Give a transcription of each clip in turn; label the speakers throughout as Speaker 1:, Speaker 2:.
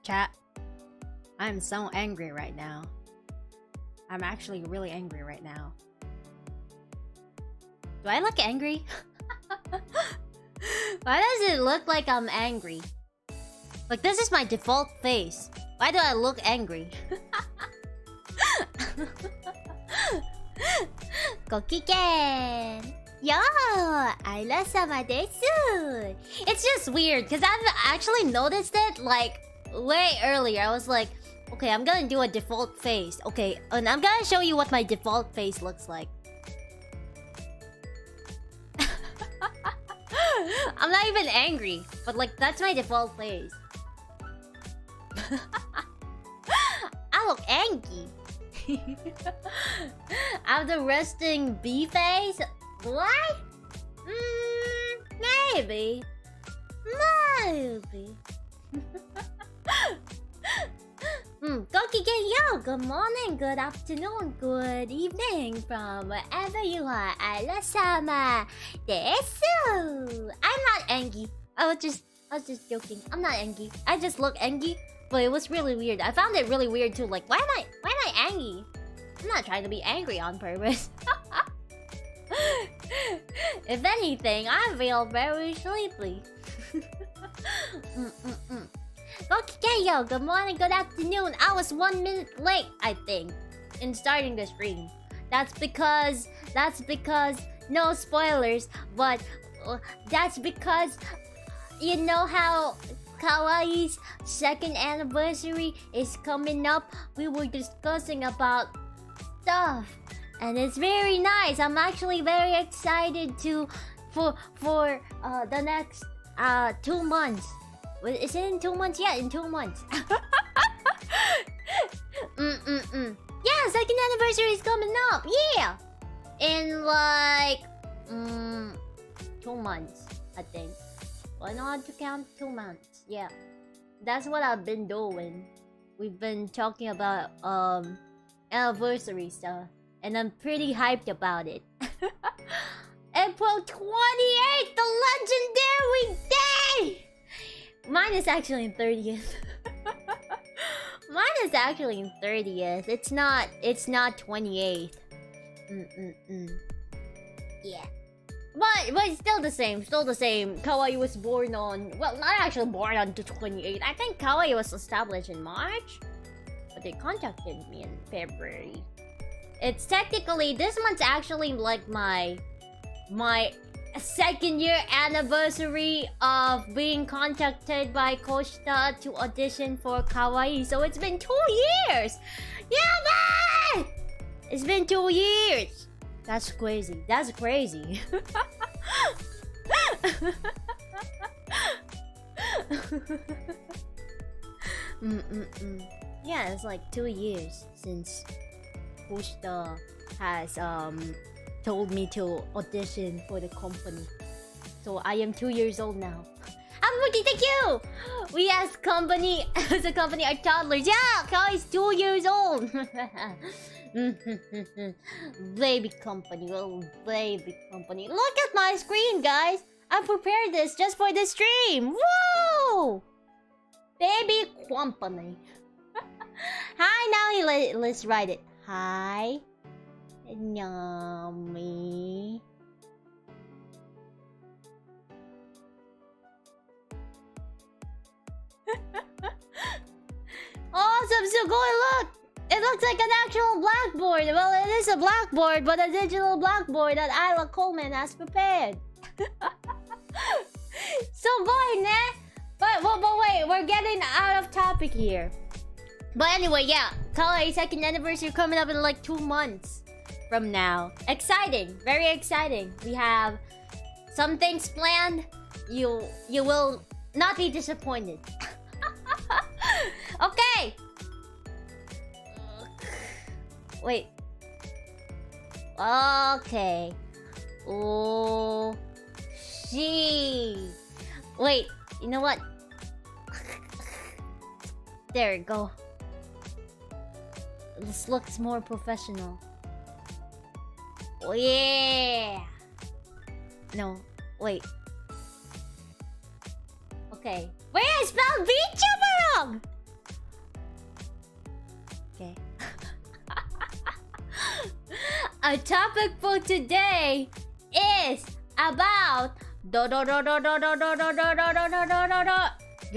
Speaker 1: Chat, I'm so angry right now. I'm actually really angry right now. Do I look angry? Why does it look like I'm angry? Like, this is my default face. Why do I look angry? Gokiken! Yo! Isla-sama desu! It's just weird, because I've actually noticed it, like, way earlier. I was like, okay, I'm gonna do a default face. Okay, and I'm gonna show you what my default face looks like. I'm not even angry, but like, that's my default face. I look angry. I have the resting B face? What? Maybe. Maybe. Gokigen yo! Good morning, good afternoon, good evening from wherever you are. Isla-sama desu! I'm not angry. I was just joking. I'm not angry. I just look angry, but it was really weird. I found it really weird too. Like, why am I angry? I'm not trying to be angry on purpose. If anything, I feel very sleepy. Okay, yo, good morning, good afternoon. I was 1 minute late, I think, in starting the stream. That's because no spoilers, but that's because you know how Kawaii's 2nd anniversary is coming up. We were discussing about stuff, and it's very nice. I'm actually very excited for the next 2 months. Is it in 2 months? Yeah, in 2 months. Yeah, 2nd anniversary is coming up. Yeah, in like 2 months, I think. I know how to count 2 months. Yeah, that's what I've been doing. We've been talking about anniversary stuff, and I'm pretty hyped about it. April 28th, the legendary day. Mine is actually in 30th. Mine is actually in 30th. It's not 28th. Yeah. But it's still the same. Kawaii was born on... Well, not actually born on the 28th. I think Kawaii was established in March. But they contacted me in February. It's technically... This month's actually like my 2nd year anniversary of being contacted by Koshita to audition for Kawaii. So it's been 2 years! Yeah, man! It's been 2 years! That's crazy. That's crazy. Yeah, it's like 2 years since Koshita has told me to audition for the company. So I am 2 years old now. Happy thank you! We as company are toddlers. Yeah, Kawaii's 2 years old. Baby company, little baby company. Look at my screen, guys. I prepared this just for the stream. Whoa! Baby company. Hi, now let's write it. Hi. Yummy. Awesome, so go and look! It looks like an actual blackboard. Well, it is a blackboard, but a digital blackboard that Isla Coleman has prepared. So boy, ne? But wait, we're getting out of topic here. But anyway, yeah, Kawaii 2nd anniversary coming up in like 2 months from now. Exciting, very exciting. We have some things planned. You will not be disappointed. Okay. Wait. Okay. Oshi. Wait, you know what? There we go. This looks more professional. Oh yeah. No, wait. Okay. Wait, I spelled VTuber wrong! Okay. Our topic for today is about your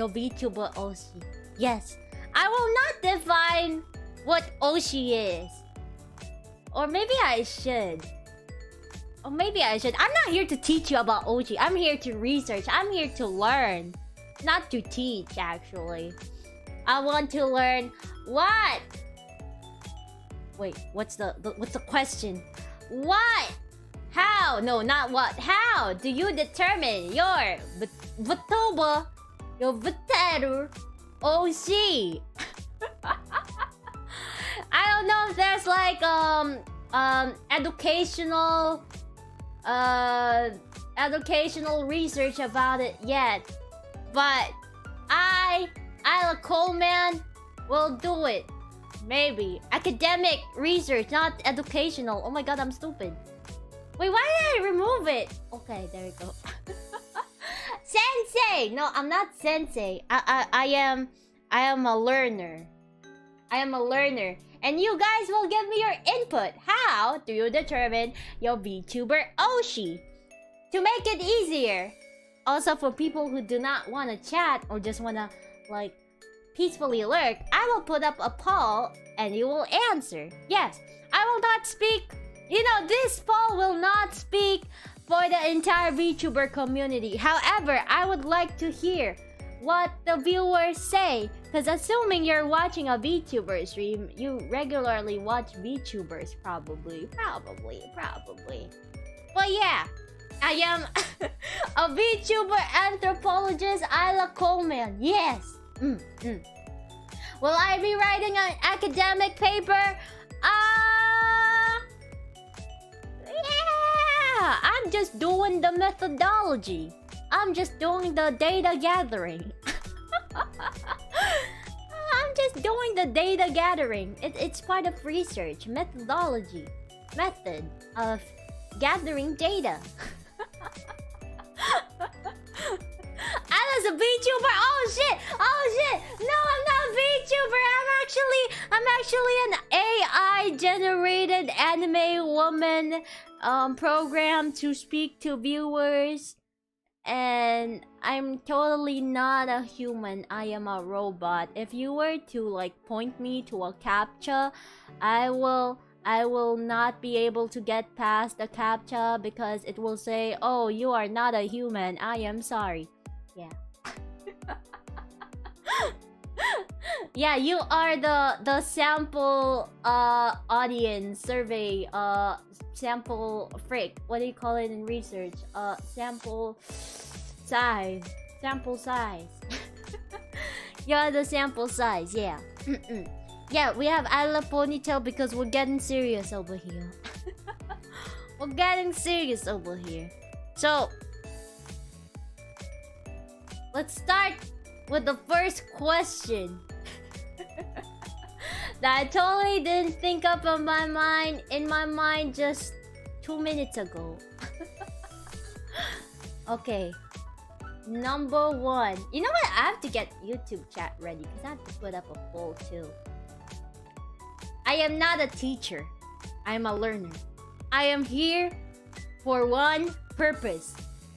Speaker 1: VTuber Oshi. Yes, I will not define what Oshi is. Or maybe I should. I'm not here to teach you about Oshi. I'm here to research. I'm here to learn. Not to teach, actually. I want to learn what... Wait, what's the question? What? How? No, not what. How do you determine your Vtuber, your Vtuber Oshi? I don't know if there's like educational research about it yet, but Isla Coleman will do it. Maybe academic research, not educational. Oh my god, I'm stupid. Wait, why did I remove it? Okay, there we go. Sensei! No, I'm not sensei. I am a learner. I am a learner. And you guys will give me your input. How do you determine your VTuber Oshi? To make it easier. Also, for people who do not want to chat or just want to, like, peacefully lurk, I will put up a poll and you will answer. Yes, I will not speak. You know, this poll will not speak for the entire VTuber community. However, I would like to hear what the viewers say. Because assuming you're watching a VTuber stream, you regularly watch VTubers probably. But yeah, I am a VTuber anthropologist, Isla Coleman. Yes. Will I be writing an academic paper? Yeah, I'm just doing the methodology. I'm just doing the data gathering. I'm just doing the data gathering. It's part of research, methodology, method of gathering data. I was a VTuber. Oh shit! No, I'm not a VTuber. I'm actually an AI generated anime woman program to speak to viewers. And I'm totally not a human. I am a robot. If you were to like point me to a captcha, I will not be able to get past the captcha because it will say, "Oh, you are not a human. I am sorry." Yeah. Yeah, you are the sample audience survey sample freak. What do you call it in research? Sample size. You're the sample size, yeah. Yeah, we have Isla ponytail because we're getting serious over here. We're getting serious over here. So let's start with the first question that I totally didn't think up in my mind just 2 minutes ago. Okay, number one. You know what? I have to get YouTube chat ready because I have to put up a poll too. I am not a teacher. I am a learner. I am here for one purpose: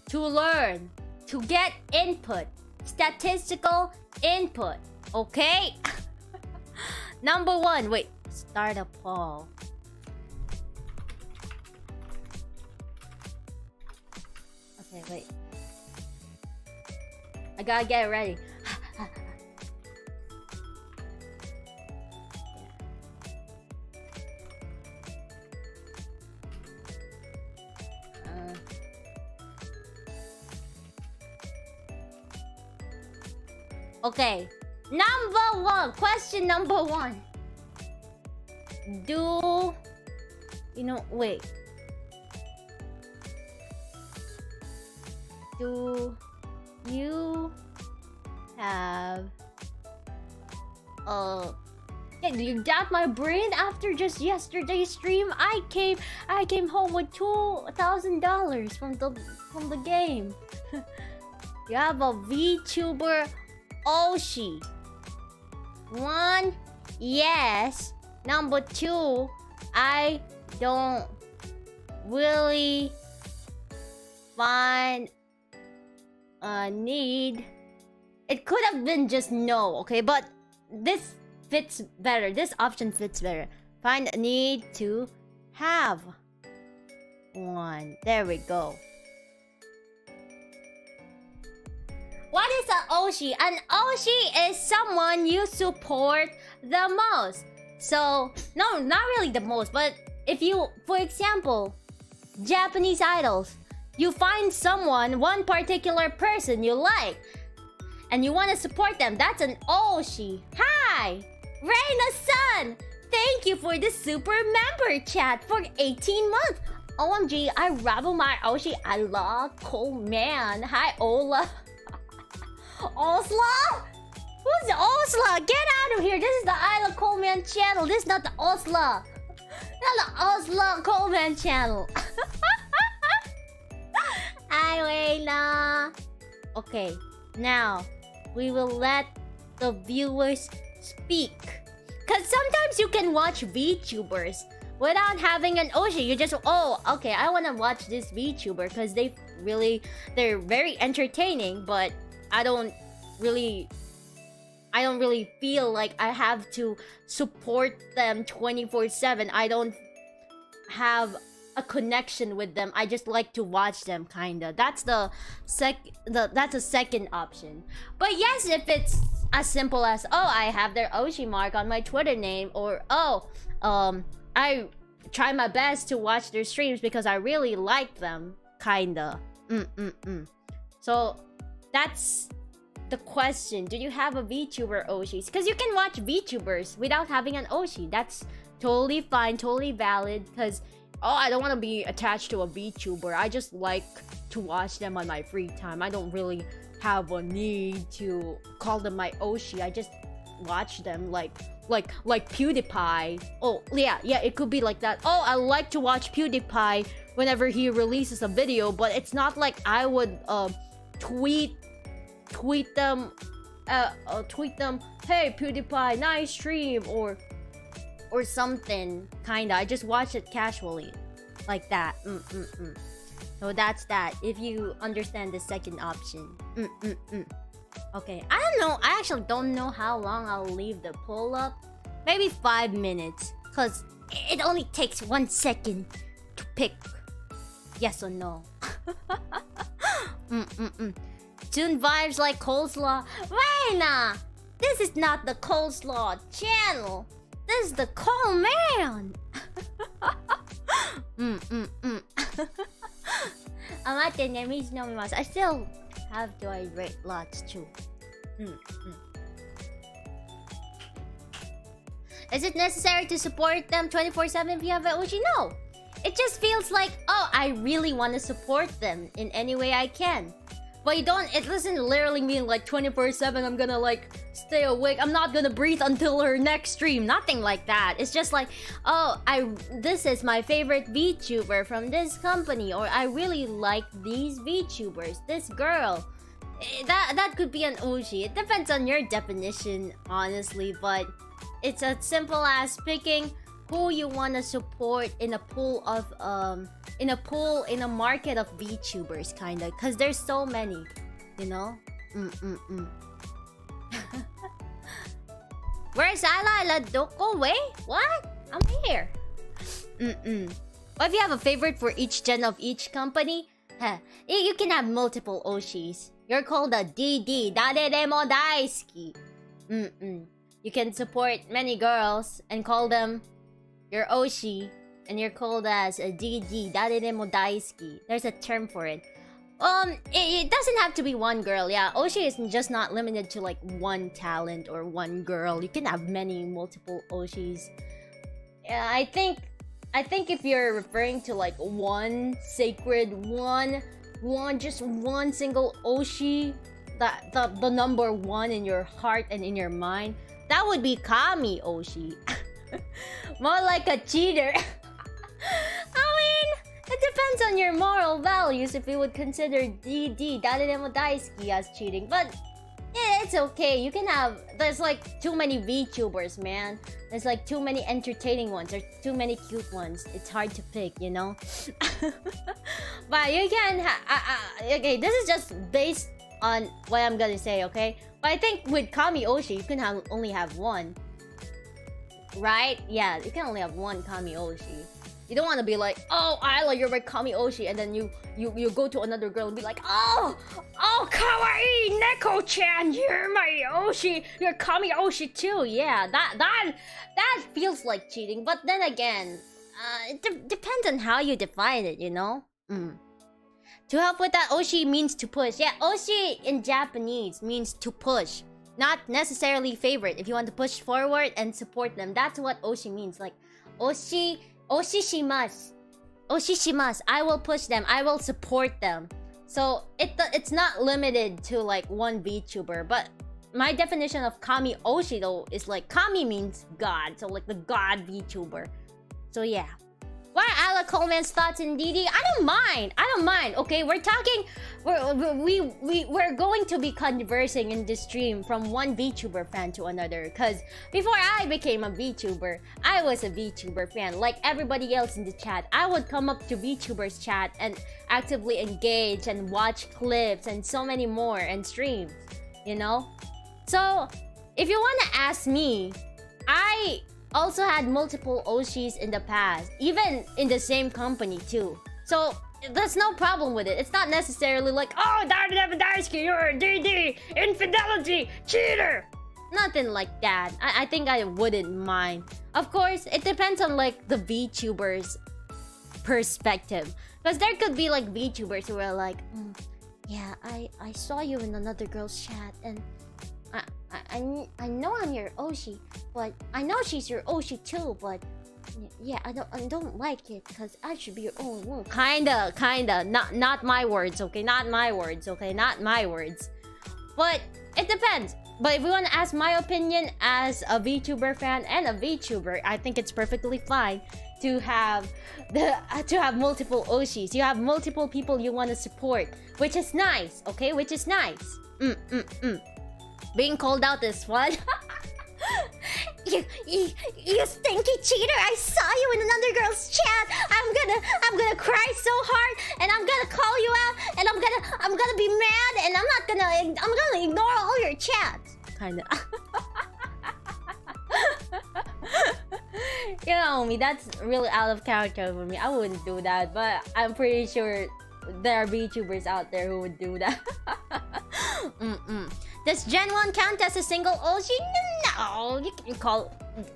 Speaker 1: to learn, to get input, statistical input. Okay? Number one. Wait, start a poll. Okay, wait. I gotta get ready. Okay, number one. Question number one. Do you know? Wait. Do you have you doubt my brain after just yesterday's stream? I came home with $2,000 from the game. You have a VTuber Oshi. One, yes. Number 2, I don't really find a need. It could have been just no, okay? But this fits better. This option fits better. Find a need to have one. There we go. What is an Oshi? An Oshi is someone you support the most. So, no, not really the most, but if you, for example, Japanese idols, you find someone, one particular person you like, and you want to support them, that's an Oshi. Hi! Reina-san! Thank you for the super member chat for 18 months. OMG, I rabble my Oshi. I love cool man. Hi, Ola. Osla? Who's Osla? Get out of here. This is the Isla Coleman channel. This is not the Osla. Not the Osla Coleman channel. Hi, Reina. Okay, now we will let the viewers speak. Cause sometimes you can watch VTubers without having an Oshi. You just, oh, okay, I wanna watch this VTuber because they're very entertaining, but I don't really feel like I have to support them 24/7. I don't have a connection with them. I just like to watch them, kinda. That's that's a second option. But yes, if it's as simple as, oh, I have their Oshi mark on my Twitter name, or oh, I try my best to watch their streams because I really like them, kinda. So that's the question. Do you have a VTuber Oshis? Because you can watch VTubers without having an Oshi. That's totally fine, totally valid. Because, oh, I don't want to be attached to a VTuber. I just like to watch them on my free time. I don't really have a need to call them my Oshi. I just watch them like PewDiePie. Oh, yeah, it could be like that. Oh, I like to watch PewDiePie whenever he releases a video, but it's not like I would tweet them, hey PewDiePie, nice stream, or something, kinda. I just watch it casually, like that. So that's that, if you understand the second option. Okay, I don't know. I actually don't know how long I'll leave the poll up. Maybe 5 minutes, cause it only takes 1 second to pick yes or no. Tune vibes like coleslaw. Reina! This is not the coleslaw channel. This is the Coleman. I still have to hydrate lots too. Is it necessary to support them 24/7 if you have an Oshi? No. It just feels like, oh, I really want to support them in any way I can. But it doesn't literally mean like 24/7 I'm gonna like stay awake. I'm not gonna breathe until her next stream. Nothing like that. It's just like, oh, this is my favorite VTuber from this company, or I really like these VTubers. This girl. That could be an Oshi. It depends on your definition, honestly, but it's as simple as picking who you want to support in a pool of in a market of VTubers, kinda, because there's so many, you know. Where's Isla? Don't go away. What? I'm here. What if you have a favorite for each gen of each company? You can have multiple Oshis. You're called a DD. Dareremo daisuki. You can support many girls and call them your Oshi, and you're called as a DD, Dareremo daisuki. There's a term for it. It doesn't have to be one girl. Yeah, Oshi is just not limited to like one talent or one girl. You can have multiple Oshis. Yeah, I think if you're referring to like one sacred just one single Oshi, the number one in your heart and in your mind, that would be Kami Oshi. More like a cheater. I mean, it depends on your moral values if you would consider DD, Dareremo daisuki, as cheating. But Yeah, it's okay. You can have. There's like too many VTubers, man. There's like too many entertaining ones. There's too many cute ones. It's hard to pick, you know. But you can. Okay, this is just based on what I'm gonna say, okay? But I think with kamioshi, you can only have one, right? Yeah, you can only have one kamioshi. You don't want to be like, oh, Isla, you're my kamioshi, and then you go to another girl and be like, oh, kawaii, nekochan, you're my Oshi, you're kamioshi too. Yeah, that feels like cheating. But then again, it depends on how you define it, you know. To help with that, Oshi means to push. Yeah, Oshi in Japanese means to push, not necessarily favorite. If you want to push forward and support them, that's what Oshi means. Like, Oshi shimasu. Oshi shimasu. I will push them. I will support them. So it's not limited to like one VTuber. But my definition of kami Oshi though is like kami means God. So like the God VTuber. So yeah. Why Isla Coleman's thoughts in DD? I don't mind. Okay, we're going to be conversing in this stream from one VTuber fan to another. Cause before I became a VTuber, I was a VTuber fan. Like everybody else in the chat, I would come up to VTubers chat and actively engage and watch clips and so many more and streams. You know? So if you wanna ask me, I also had multiple Oshis in the past, even in the same company too. So there's no problem with it. It's not necessarily like, oh, Daisuke, you're a DD, infidelity, cheater. Nothing like that. I think I wouldn't mind. Of course, it depends on like the VTuber's perspective. Because there could be like VTubers who are like, yeah, I saw you in another girl's chat and I know I'm your Oshi, but I know she's your Oshi too, but yeah, I don't like it because I should be your only one. Kinda. Not my words, okay? Not my words. But it depends. But if you want to ask my opinion as a VTuber fan and a VTuber, I think it's perfectly fine to have multiple Oshis. You have multiple people you want to support, which is nice, okay? Which is nice. Being called out is fun. You stinky cheater! I saw you in another girl's chat. I'm gonna cry so hard, and I'm gonna call you out, and I'm gonna be mad, and I'm gonna ignore all your chats. Kinda. You know me, that's really out of character for me. I wouldn't do that, but I'm pretty sure there are VTubers out there who would do that. Does Gen 1 count as a single Oshi? No, you can call...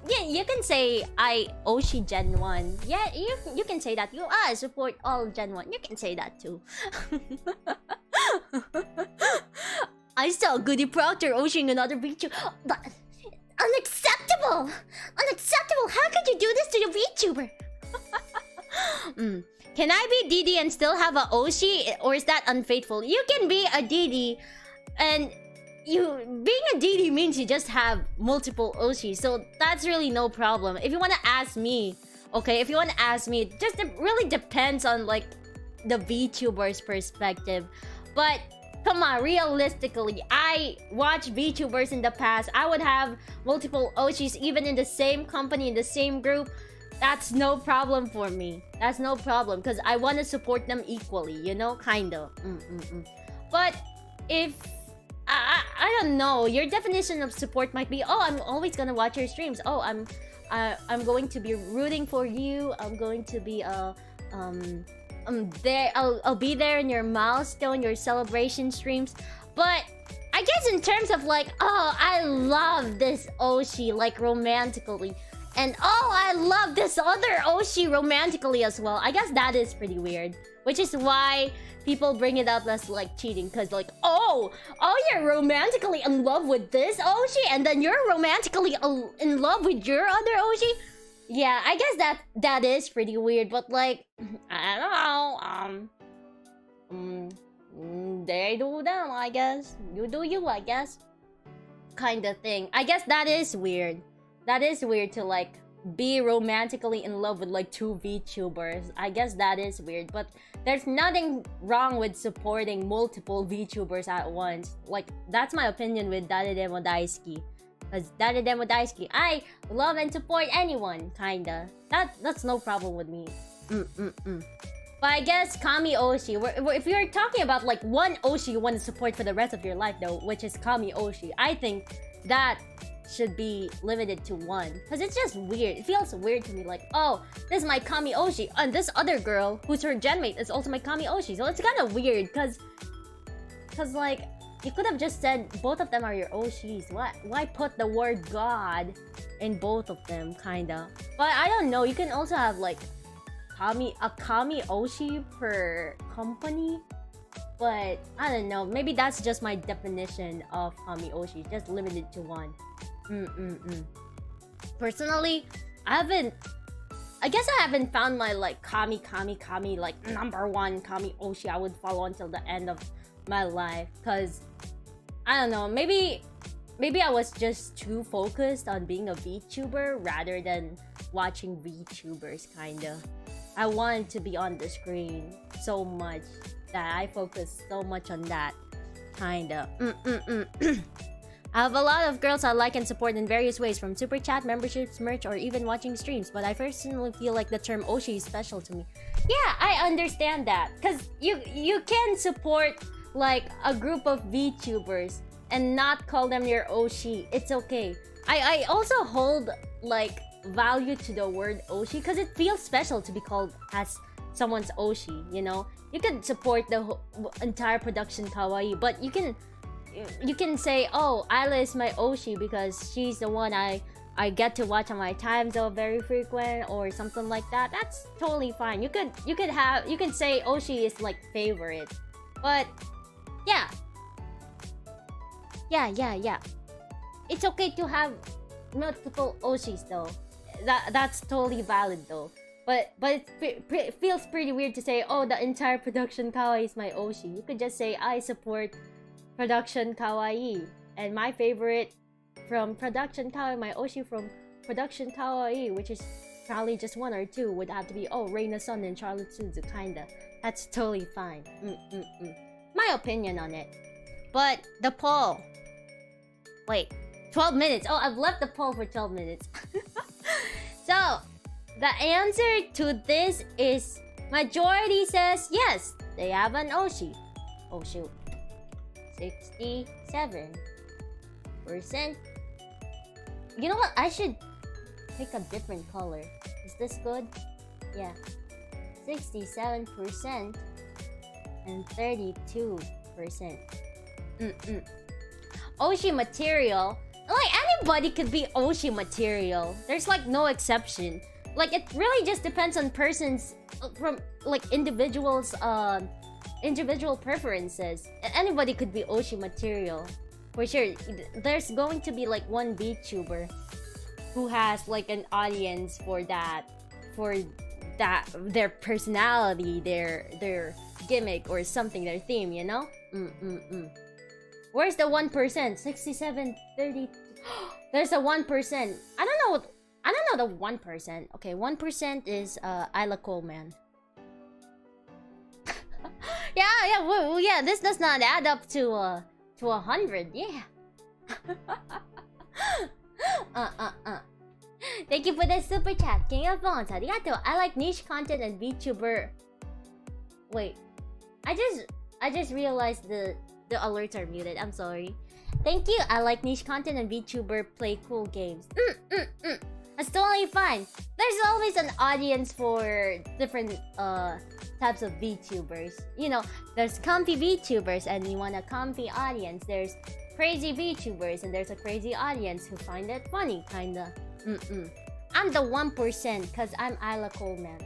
Speaker 1: Yeah, you can say I Oshi Gen 1. Yeah, you can say that. I support all Gen 1. You can say that too. I saw Goody Proctor Oshing another VTuber. But... Unacceptable! Unacceptable! How could you do this to the VTuber? Can I be DD and still have a Oshi? Or is that unfaithful? You can be a DD and... being a DD means you just have multiple Oshis, so that's really no problem. If you want to ask me, okay, it just really depends on like the VTuber's perspective. But come on, realistically, I watched VTubers in the past. I would have multiple Oshis even in the same company, in the same group. That's no problem for me. That's no problem because I want to support them equally, you know, kind of. But if I don't know. Your definition of support might be, oh, I'm always gonna watch your streams. Oh, I'm going to be rooting for you. I'm going to be there. I'll be there in your milestone, your celebration streams. But I guess in terms of like, oh, I love this Oshi like romantically, and oh, I love this other Oshi romantically as well. I guess that is pretty weird, which is why people bring it up as like cheating, because like, oh, you're romantically in love with this Oshi, and then you're romantically in love with your other Oshi. Yeah, I guess that is pretty weird, but like, I don't know. They do them, I guess. You do you, I guess. Kind of thing. I guess that is weird. That is weird to like be romantically in love with like two VTubers. I guess that is weird, but there's nothing wrong with supporting multiple VTubers at once. Like, that's my opinion with Darede mo Daisuki. Because Darede mo Daisuki, I love and support anyone, kinda. That's no problem with me. But I guess Kami Oshi, if you're talking about like one Oshi you want to support for the rest of your life though, which is Kami Oshi, I think that should be limited to one. Because it's just weird. It feels weird to me, like, oh, this is my Kami Oshi, and this other girl, who's her genmate, is also my Kami Oshi. So it's kind of weird, because like, you could have just said both of them are your Oshis. Why put the word God in both of them, kinda? But I don't know, you can also have like a Kami Oshi per company. But I don't know, maybe that's just my definition of Kami Oshi, just limited to one. Personally, I guess I haven't found my like Kami like #1 Kami Oshi I would follow until the end of my life. Cause I don't know, maybe I was just too focused on being a VTuber rather than watching VTubers, kinda. I wanted to be on the screen so much that I focused so much on that, kinda. I have a lot of girls I like and support in various ways, from super chat, memberships, merch, or even watching streams. But I personally feel like the term Oshi is special to me. Yeah, I understand that, cause you can support like a group of VTubers and not call them your Oshi. It's okay. I also hold like value to the word Oshi because it feels special to be called as someone's Oshi. You know, you can support the entire production kawaii, but you can say, oh, Isla is my Oshi because she's the one I get to watch on my time zone very frequent, or something like that. That's totally fine. You can say Oshi is like favorite, but yeah. It's okay to have multiple Oshis though. That's totally valid though. But it feels pretty weird to say, oh, the entire production kawaii is my Oshi. You could just say, I support production kawaii, and my favorite from production kawaii, my Oshi from production kawaii, which is probably just one or two, would have to be, oh, Reina Sun and Charlotte Suzu, kinda. That's totally fine. My opinion on it. But the poll. Wait, 12 minutes. Oh, I've left the poll for 12 minutes. So, the answer to this is majority says yes, they have an Oshi. Oh shoot. 67%. You know what? I should pick a different color. Is this good? Yeah. 67% and 32%. Oshi material. Like, anybody could be Oshi material. There's like no exception. Like, it really just depends on persons, from like individual preferences. Anybody could be Oshi material, for sure. There's going to be like one VTuber who has like an audience for their personality, their gimmick or something, their theme, you know. Where's the 1%? 67, 30. There's a 1%. I don't know the 1%. Okay, 1% is Isla Coleman. Yeah. This does not add up to 100. Yeah. Thank you for the super chat, King of Bones. Arigato. I like niche content and VTuber. Wait, I just realized the alerts are muted. I'm sorry. Thank you. I like niche content and VTuber play cool games. That's totally fine. There's always an audience for different types of VTubers. You know, there's comfy VTubers and you want a comfy audience. There's crazy VTubers and there's a crazy audience who find it funny, kinda. I'm the 1% because I'm Isla Coleman.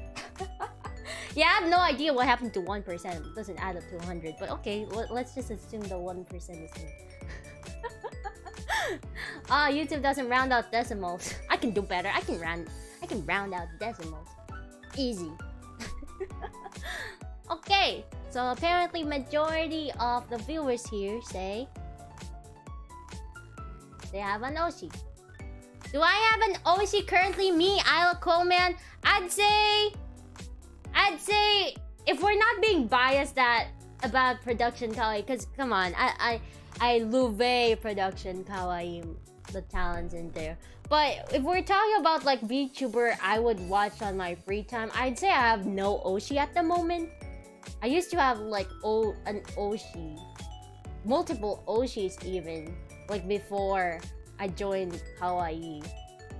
Speaker 1: Yeah, I have no idea what happened to 1%. It doesn't add up to 100. But okay, let's just assume the 1% is me. YouTube doesn't round out decimals. I can do better. I can round out decimals. Easy. Okay, so apparently majority of the viewers here say they have an Oshi. Do I have an Oshi currently? Me, Isla Coleman. I'd say if we're not being biased about production kawaii, because come on, I Louvet production kawaii, the talents in there. But if we're talking about like VTuber I would watch on my free time, I'd say I have no Oshi at the moment. I used to have like an Oshi, multiple Oshis even, like before I joined kawaii.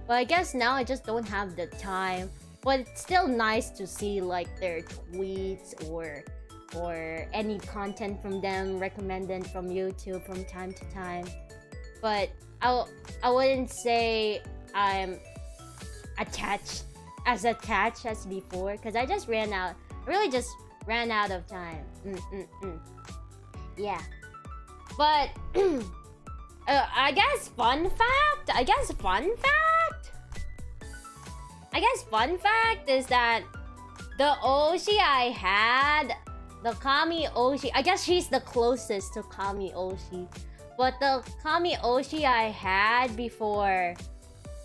Speaker 1: But I guess now I just don't have the time. But it's still nice to see like their tweets or any content from them recommended from YouTube from time to time. But I wouldn't say I'm attached as before, because I just ran out. I really just ran out of time. Yeah. But I guess fun fact is that the Oshi I had, the Kami Oshi, I guess she's the closest to Kami Oshi. But the Kami Oshi I had before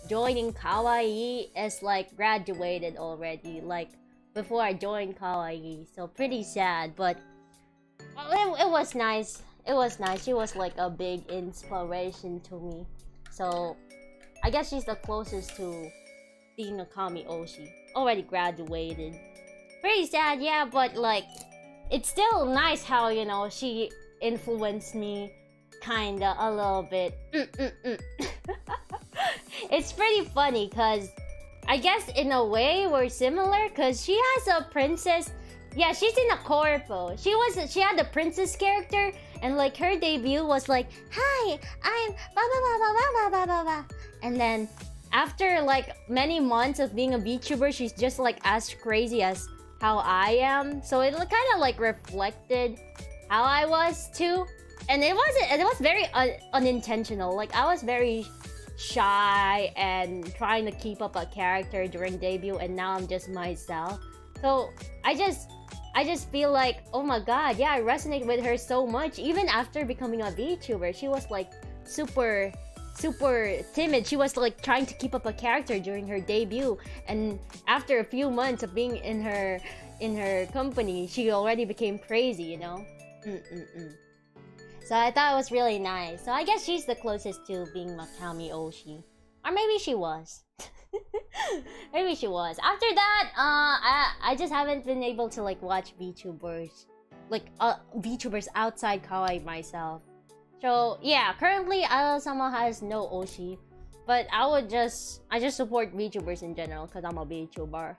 Speaker 1: joining kawaii is like graduated already, like before I joined kawaii. So pretty sad, but it was nice. It was nice. She was like a big inspiration to me. So I guess she's the closest to being a Kami Oshi. Already graduated. Pretty sad, yeah, but like it's still nice how, you know, she influenced me kinda a little bit. It's pretty funny because I guess in a way we're similar, because she has a princess. Yeah, she's in a corpo. She had the princess character, and like her debut was like, "Hi, I'm blah blah blah blah blah blah blah blah," and then after like many months of being a VTuber, she's just like as crazy as how I am. So it kind of like reflected how I was too, and it was very unintentional. Like I was very shy and trying to keep up a character during debut, and now I'm just myself. So I just feel like, oh my god, yeah, I resonate with her so much. Even after becoming a VTuber, she was like super timid. She was like trying to keep up a character during her debut, and after a few months of being in her company, she already became crazy, you know. So I thought it was really nice. So I guess she's the closest to being Makami Oshi, or maybe she was. Maybe she was. After that, I just haven't been able to like watch VTubers, like VTubers outside kawaii myself. So yeah, currently Isla-sama has no Oshi, but I just support VTubers in general because I'm a VTuber.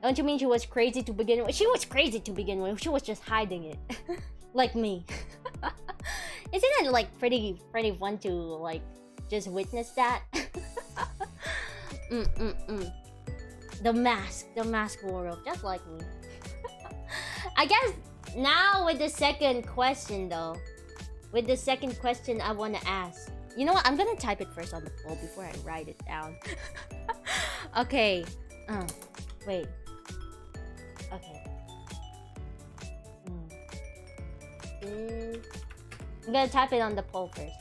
Speaker 1: Don't you mean she was crazy to begin with? She was crazy to begin with. She was just hiding it, like me. Isn't it like pretty fun to like just witness that? The mask world, just like me. I guess now with the second question though, I want to ask. You know what? I'm gonna type it first on the poll before I write it down. Okay. Wait. Okay. I'm gonna type it on the poll first.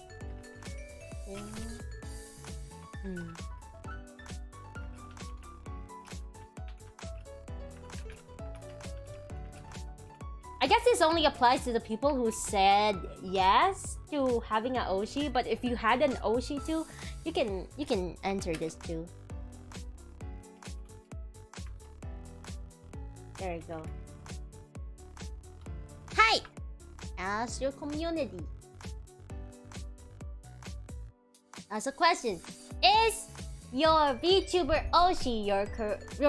Speaker 1: I guess this only applies to the people who said yes to having an Oshi, but if you had an Oshi too, you can enter this too. There you go. Hi! Ask your community. Ask a question. Is your VTuber Oshi your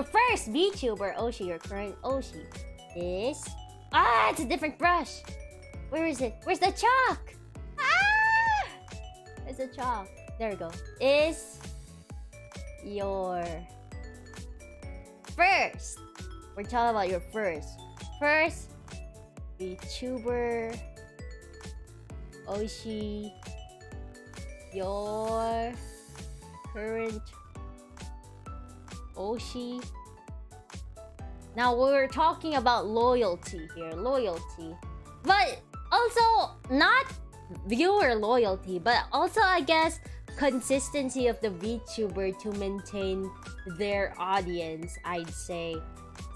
Speaker 1: first VTuber Oshi your current Oshi? Is... Ah, it's a different brush. Where is it? Where's the chalk? Ah! There's the chalk. There we go. Is your first... We're talking about your first VTuber Oshi your current Oshi. Now we're talking about loyalty here, but also not viewer loyalty, but also I guess consistency of the VTuber to maintain their audience, I'd say.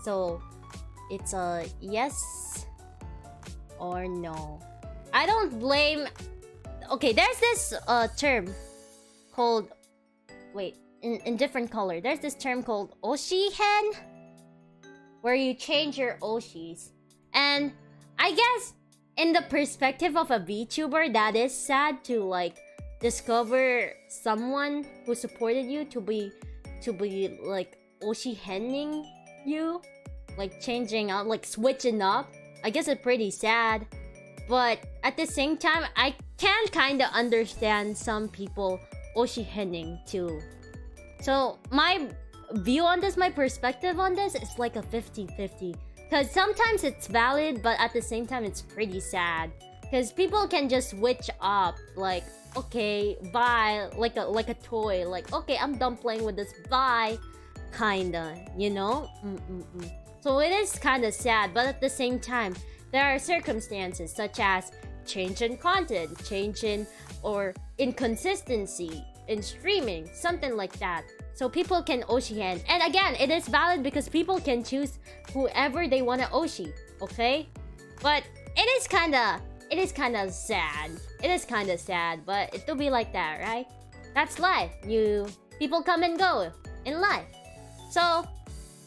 Speaker 1: So it's a yes or no. I don't blame. Okay, there's this term called, wait, in different color. There's this term called Oshi hen, where you change your Oshis. And I guess in the perspective of a VTuber, that is sad to like discover someone who supported you to be like Oshi henning you, like changing out, like switching up. I guess it's pretty sad. But at the same time, I can kind of understand some people Oshi henning too. So my view on this, my perspective on this is like a 50-50. Because sometimes it's valid, but at the same time, it's pretty sad. Because people can just switch up, like, okay, bye, like a toy. Like, okay, I'm done playing with this, bye, kinda, you know? So it is kind of sad, but at the same time, there are circumstances such as change in content, change in or inconsistency in streaming, something like that. So people can Oshi hen. And again, it is valid because people can choose whoever they want to Oshi, okay? But it is kind of sad. It is kind of sad, but it will be like that, right? That's life. People come and go in life. So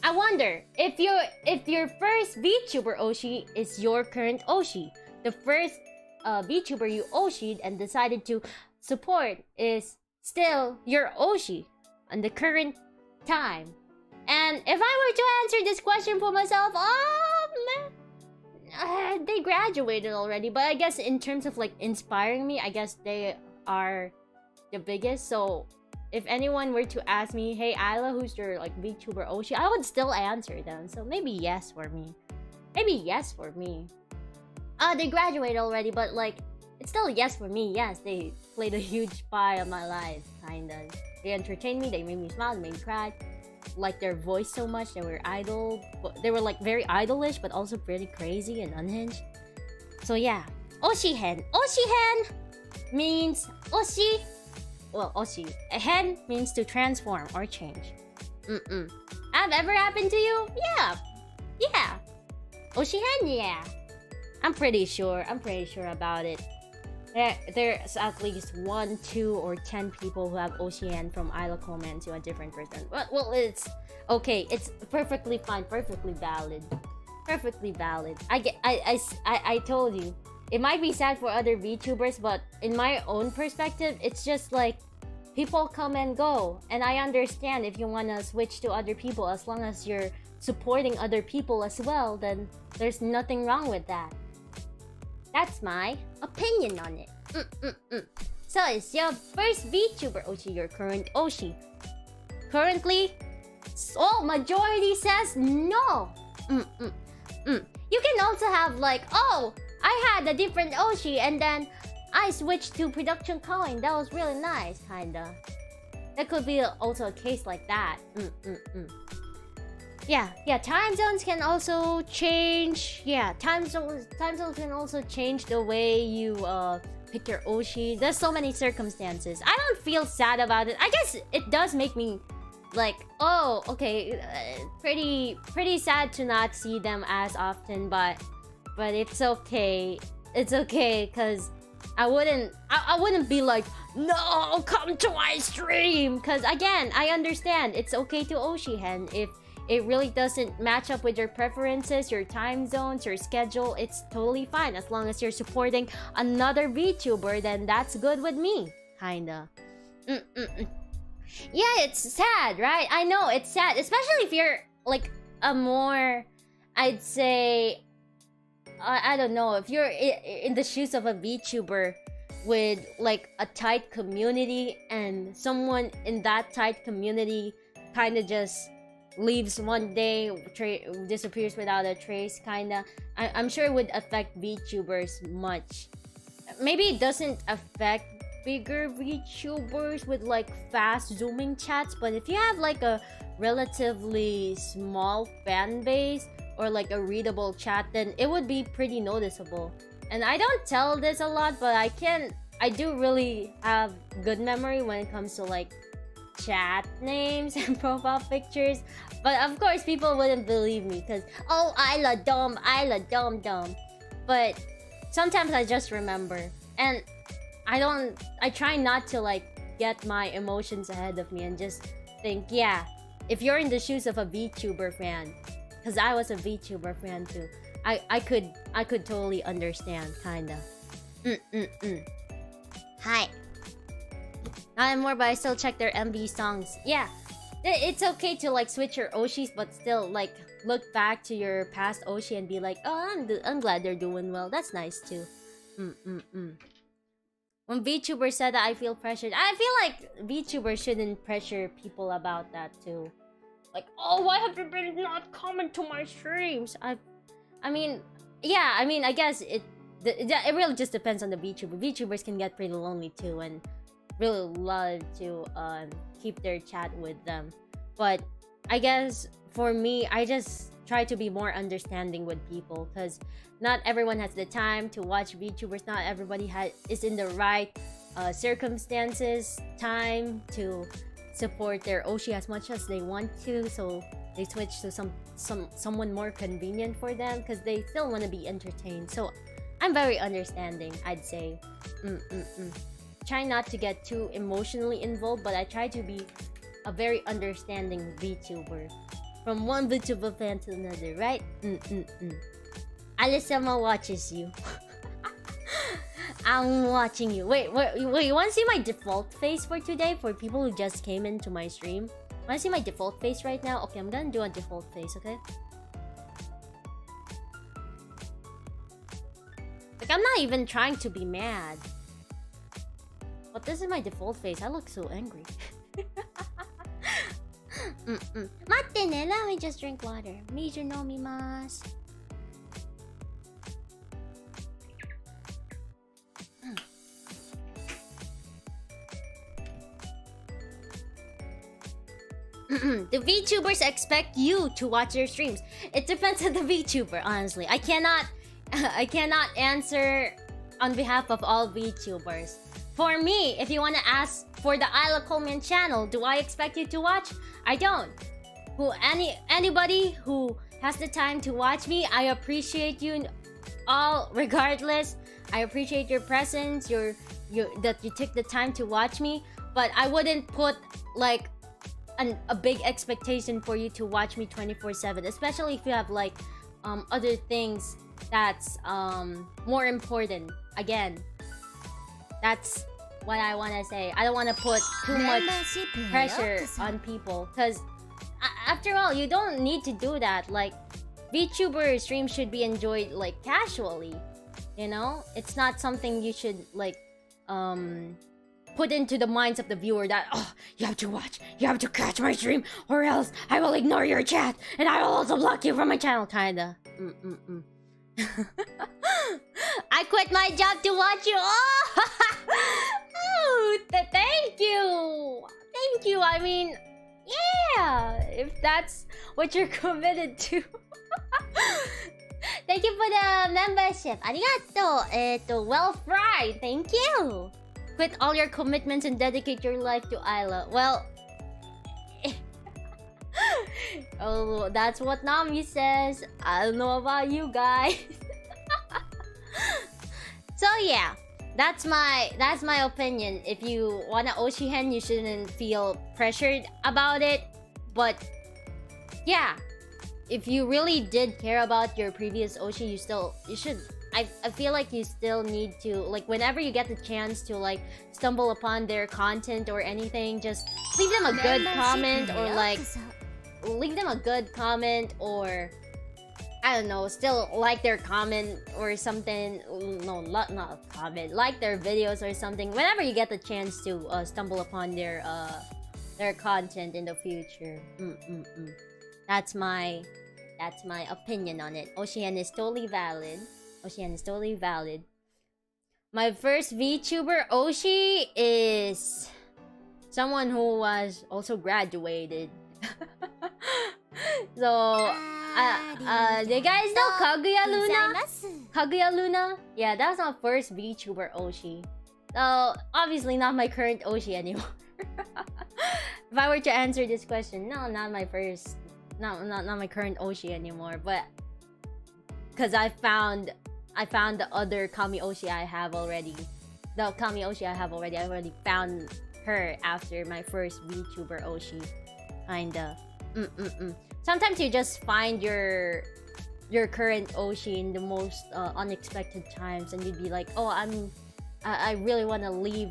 Speaker 1: I wonder if your first VTuber Oshi is your current Oshi, the first VTuber you Oshi'd and decided to support is still your Oshi on the current time. And if I were to answer this question for myself, they graduated already. But I guess in terms of like inspiring me, I guess they are the biggest. So if anyone were to ask me, hey Isla, who's your like VTuber Oshi, I would still answer them. So maybe yes for me. Maybe yes for me. They graduated already, but like it's still a yes for me. Yes, they played a huge part of my life, kinda. They entertained me, they made me smile, they made me cry. Like their voice so much, they were like very idolish, but also pretty crazy and unhinged. So yeah, Oshi hen. Oshi hen means Oshi. Well, Oshi. A hen means to transform or change. Have ever happened to you? Yeah. Oshi hen, yeah. I'm pretty sure about it. There's at least 1, 2, or 10 people who have Oshi hen from Isla comment to a different person. Well, it's okay. It's perfectly fine, perfectly valid. I told you, it might be sad for other VTubers, but in my own perspective, it's just like people come and go, and I understand if you wanna switch to other people as long as you're supporting other people as well. Then there's nothing wrong with that. That's my opinion on it. So is your first VTuber Oshi your current Oshi? Currently, majority says no. You can also have like, oh, I had a different Oshi and then I switched to production coin. That was really nice, kinda. That could be also a case like that. Yeah, time zones can also change. Yeah, time zones can also change the way you pick your Oshi. There's so many circumstances. I don't feel sad about it. I guess it does make me like, oh, okay, pretty sad to not see them as often, but it's okay. It's okay, cause I wouldn't be like, no, come to my stream, cause again, I understand it's okay to Oshi hen if it really doesn't match up with your preferences, your time zones, your schedule. It's totally fine as long as you're supporting another VTuber. Then that's good with me, kinda. Yeah, it's sad, right? I know it's sad, especially if you're like a more, I'd say, I don't know, if you're in the shoes of a VTuber with like a tight community and someone in that tight community kind of just leaves one day, disappears without a trace, kinda. I'm sure it would affect VTubers much. Maybe it doesn't affect bigger VTubers with like fast zooming chats, but if you have like a relatively small fan base or like a readable chat, then it would be pretty noticeable. And I don't tell this a lot, but I can I do really have good memory when it comes to like chat names and profile pictures. But of course, people wouldn't believe me because, oh, Isla Dom. But sometimes I just remember. And I try not to like get my emotions ahead of me and just think, yeah, if you're in the shoes of a VTuber fan, because I was a VTuber fan too, I could totally understand, kinda. Hi. Not anymore, but I still check their MV songs. Yeah, it's okay to like switch your Oshis, but still like look back to your past Oshi and be like, oh, I'm glad they're doing well. That's nice too. When VTubers said that I feel pressured, I feel like VTubers shouldn't pressure people about that too. Like, oh, why have you been not coming to my streams? I mean, yeah, I mean, I guess it really just depends on the VTuber. VTubers can get pretty lonely too and really love to keep their chat with them. But I guess for me, I just try to be more understanding with people because not everyone has the time to watch VTubers. Not everybody is in the right circumstances, time to support their Oshi as much as they want to. So they switch to someone more convenient for them because they still want to be entertained. So I'm very understanding, I'd say. Try not to get too emotionally involved, but I try to be a very understanding VTuber. From one VTuber fan to another, right? Isla-sama watches you. I'm watching you. Wait, you wanna see my default face for today? For people who just came into my stream? Wanna see my default face right now? Okay, I'm gonna do a default face, okay? Like, I'm not even trying to be mad. But this is my default face. I look so angry. Matte ne, let me just drink water. Mizu nomimasu. The VTubers expect you to watch their streams. It depends on the VTuber, honestly. I cannot answer on behalf of all VTubers. For me, if you want to ask for the Isla Coleman channel, do I expect you to watch? I don't. Anybody who has the time to watch me, I appreciate you all regardless. I appreciate your presence, that you took the time to watch me, but I wouldn't put like a big expectation for you to watch me 24/7, especially if you have like other things that's more important. Again, that's what I want to say. I don't want to put too much pressure on people because after all, you don't need to do that. Like, VTuber streams should be enjoyed like casually, you know? It's not something you should like put into the minds of the viewer that, oh, you have to watch, you have to catch my stream, or else I will ignore your chat and I will also block you from my channel, kinda. I quit my job to watch you. Oh, thank you. Thank you. I mean, yeah, if that's what you're committed to. Thank you for the membership. Arigato. Well fried. Thank you. Quit all your commitments and dedicate your life to Isla. Well, oh, that's what Nami says. I don't know about you guys. So yeah, that's my opinion. If you wanna Oshihen, you shouldn't feel pressured about it. But yeah, if you really did care about your previous Oshi, you should. I feel like you still need to, like, whenever you get the chance to like stumble upon their content or anything, just leave them a good comment, or like leave them a good comment, or I don't know, still like their comment or something. No, not a comment, like their videos or something. Whenever you get the chance to stumble upon their content in the future. That's my opinion on it. Oshian is totally valid. My first VTuber Oshi is someone who was also graduated. So, do you guys know Kaguya Luna? Kaguya Luna? Yeah, that was my first VTuber Oshi. So obviously not my current Oshi anymore. If I were to answer this question, no, not my first, not my current Oshi anymore. But because I found the other kamioshi I have already. The kamioshi I have already. I already found her after my first VTuber Oshi. Kinda. Sometimes you just find your current Oshi in the most unexpected times, and you'd be like, oh, I really want to leave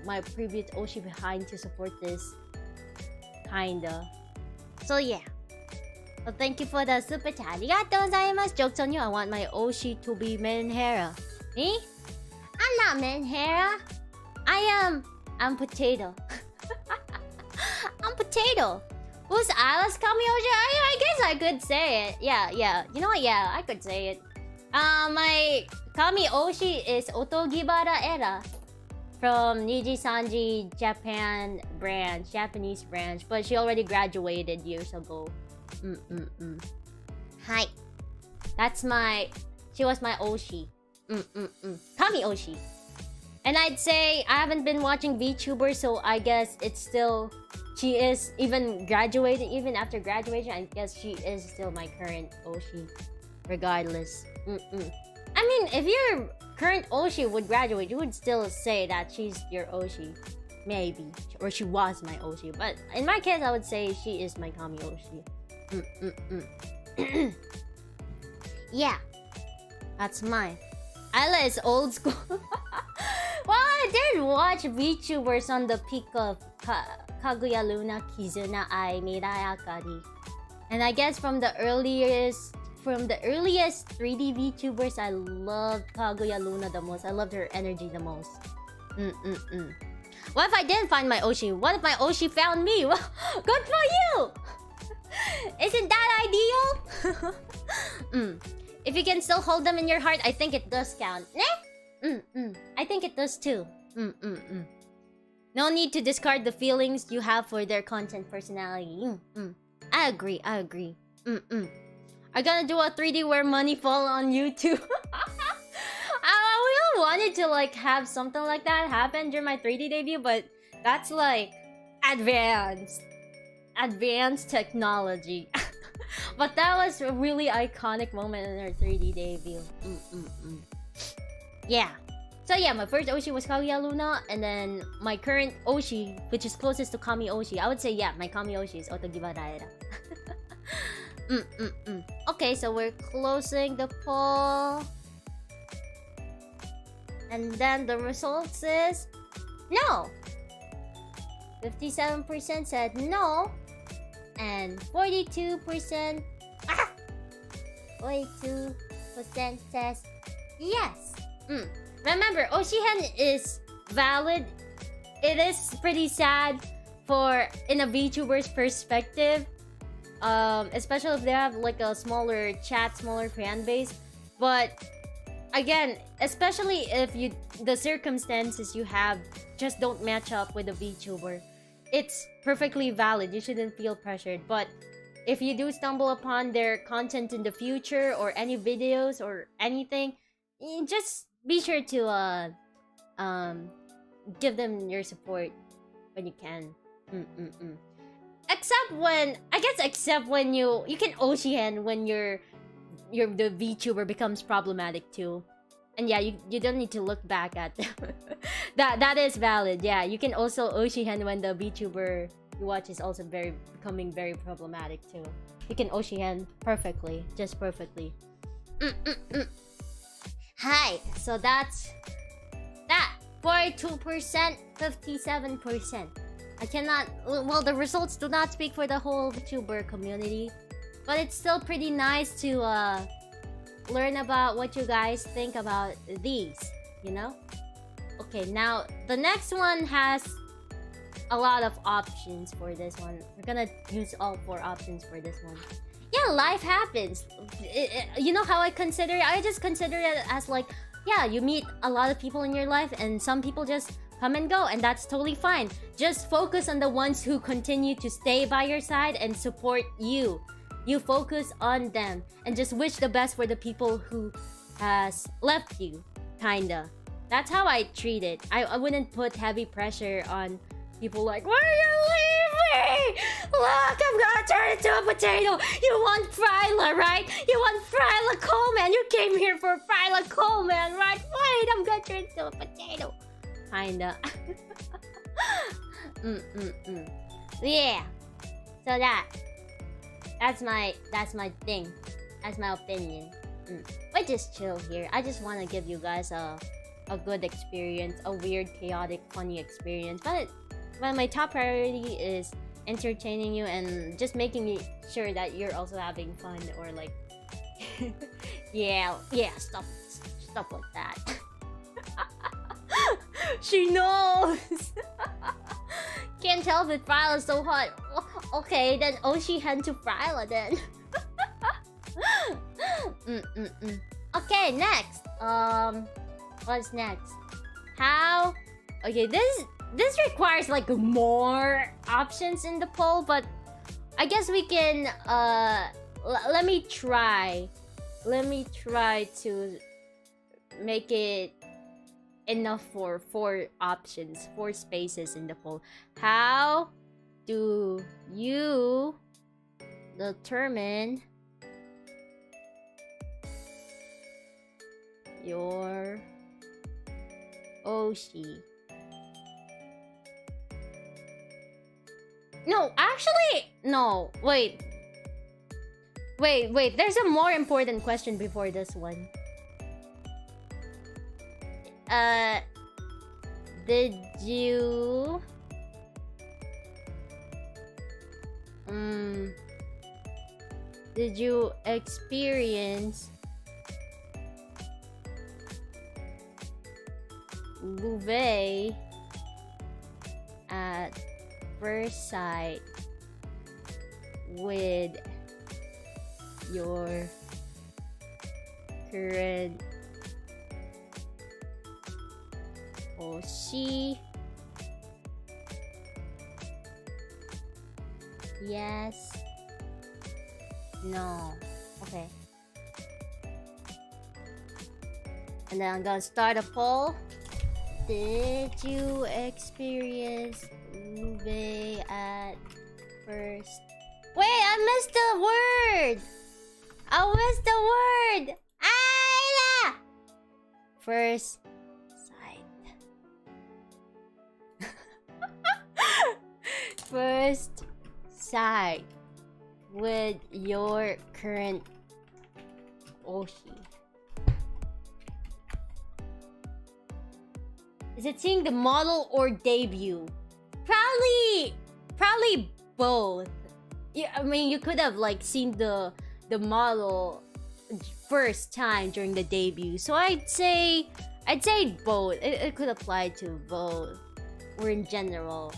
Speaker 1: my previous Oshi behind to support this. Kinda. So yeah. Well, thank you for the super chat. Arigatou gozaimasu. Joke's on you. I want my Oshi to be Menhera. Me? I'm not Menhera. I'm potato. I'm potato. Who's Alice kamioshi? I guess I could say it. Yeah. You know what? Yeah, I could say it. My kamioshi is Otogibara Era from Niji Sanji Japanese branch, but she already graduated years ago. Hi. She was my Oshi. Kamioshi. And I'd say I haven't been watching VTuber, so I guess it's still, she is even graduated, even after graduation, I guess she is still my current Oshi, regardless. I mean, if your current Oshi would graduate, you would still say that she's your Oshi. Maybe. Or she was my Oshi. But in my case, I would say she is my kamioshi. Yeah. That's mine. Isla is old school. Well, I did watch VTubers on the peak of Kaguya Luna, Kizuna, Ai, Mirai Akari. And I guess from the earliest 3D VTubers, I loved Kaguya Luna the most. I loved her energy the most. What if I didn't find my Oshi? What if my Oshi found me? Well, good for you! Isn't that ideal? If you can still hold them in your heart, I think it does count. I think it does too. No need to discard the feelings you have for their content personality. I agree. I'm gonna do a 3D where money fall on YouTube. We all wanted to like have something like that happen during my 3D debut, but that's like advanced technology. But that was a really iconic moment in her 3D debut. Yeah. So yeah, my first Oshi was Kaguya Luna, and then my current Oshi, which is closest to Kami Oshi, I would say yeah, my Kami Oshi is Otogibara Era. Okay, so we're closing the poll. And then the results is no. 57% said no. And 42% 42% says yes. Remember, Oshihen is valid. It is pretty sad for in a VTuber's perspective. Especially if they have like a smaller chat, smaller fan base. But again, especially if the circumstances you have just don't match up with a VTuber, it's perfectly valid. You shouldn't feel pressured. But if you do stumble upon their content in the future or any videos or anything, just be sure to give them your support when you can. Except when you can Oshihen when the VTuber becomes problematic too. And yeah, you don't need to look back at them. that is valid. Yeah, you can also Oshihen when the VTuber you watch is also becoming very problematic too. You can Oshihen perfectly, just perfectly. Hi, so that's that. 42%, 57%. I cannot. Well, the results do not speak for the whole VTuber community, but it's still pretty nice to learn about what you guys think about these, you know? Okay, now the next one has a lot of options for this one. We're gonna use all 4 options for this one. Yeah, life happens. You know how I consider it? I just consider it as like, yeah, you meet a lot of people in your life and some people just come and go, and that's totally fine. Just focus on the ones who continue to stay by your side and support you. You focus on them and just wish the best for the people who has left you, kinda. That's how I treat it. I wouldn't put heavy pressure on people like, why are you leaving? Look, I'm gonna turn into a potato. You want Fryla, right? You want Fryla Coleman. You came here for Fryla Coleman, right? Wait, I'm gonna turn into a potato. Kinda. Yeah. So that's my thing. That's my opinion. We just chill here. I just want to give you guys a good experience, a weird, chaotic, funny experience. But my top priority is entertaining you and just making sure that you're also having fun, or like yeah, stuff like that. She knows. Can't tell if Fryla's so hot. Okay, then Oshi hand to Fryla then. Okay, next. What's next? How? Okay, this requires like more options in the poll, but I guess we can. Let me try to make it enough for 4 options, 4 spaces in the poll. How do you determine your Oshi? No, actually, no. Wait. There's a more important question before this one. Did you experience Louvet at first sight with your current Oshi? Yes. No. Okay. And then I'm gonna start a poll. Did you experience Louvet at first? Wait, I missed the word! Isla! First sight. First sight with your current Oshi. Is it seeing the model or debut? Probably both. Yeah, I mean, you could have like seen the model first time during the debut. So I'd say both. It could apply to both, or in general.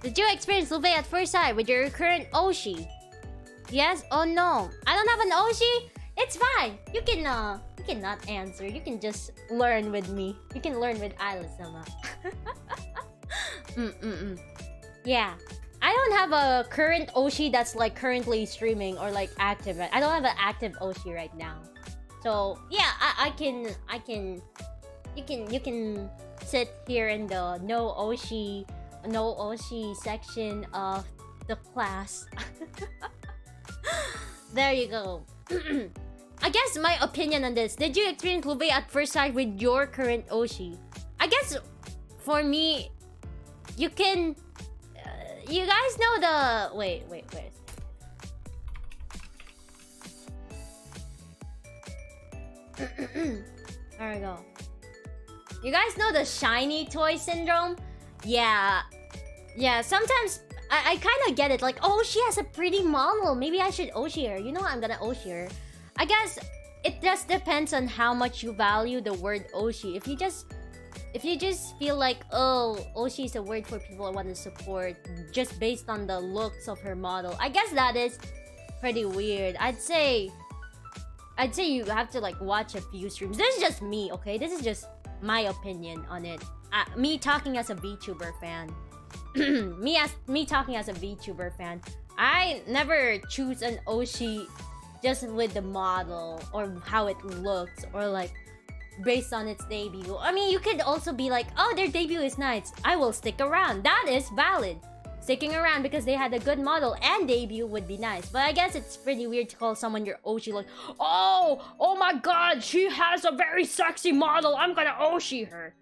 Speaker 1: Did you experience Louvet at first sight with your current Oshi? Yes? Oh no, I don't have an Oshi. It's fine. You can not answer. You can just learn with me. You can learn with Isla-sama. Yeah. I don't have a current Oshi that's like currently streaming or like active. I don't have an active Oshi right now. So yeah, you can sit here in the no Oshi section of the class. There you go. I guess my opinion on this. Did you experience Louvet at first sight with your current Oshi? I guess for me, you can. You guys know the wait. There we go. You guys know the shiny toy syndrome? Yeah. Sometimes I kind of get it. Like, oh, she has a pretty model. Maybe I should Oshi her. You know, I'm gonna Oshi her. I guess it just depends on how much you value the word Oshi. If you just feel like, oh, Oshi is a word for people I want to support just based on the looks of her model, I guess that is pretty weird. I'd say you have to like watch a few streams. This is just me, okay? This is just my opinion on it. Me talking as a VTuber fan. me talking as a VTuber fan. I never choose an Oshi just with the model or how it looks, or like, based on its debut. I mean, you could also be like, oh, their debut is nice, I will stick around. That is valid. Sticking around because they had a good model and debut would be nice. But I guess it's pretty weird to call someone your Oshi like, oh my god, she has a very sexy model, I'm gonna Oshi her.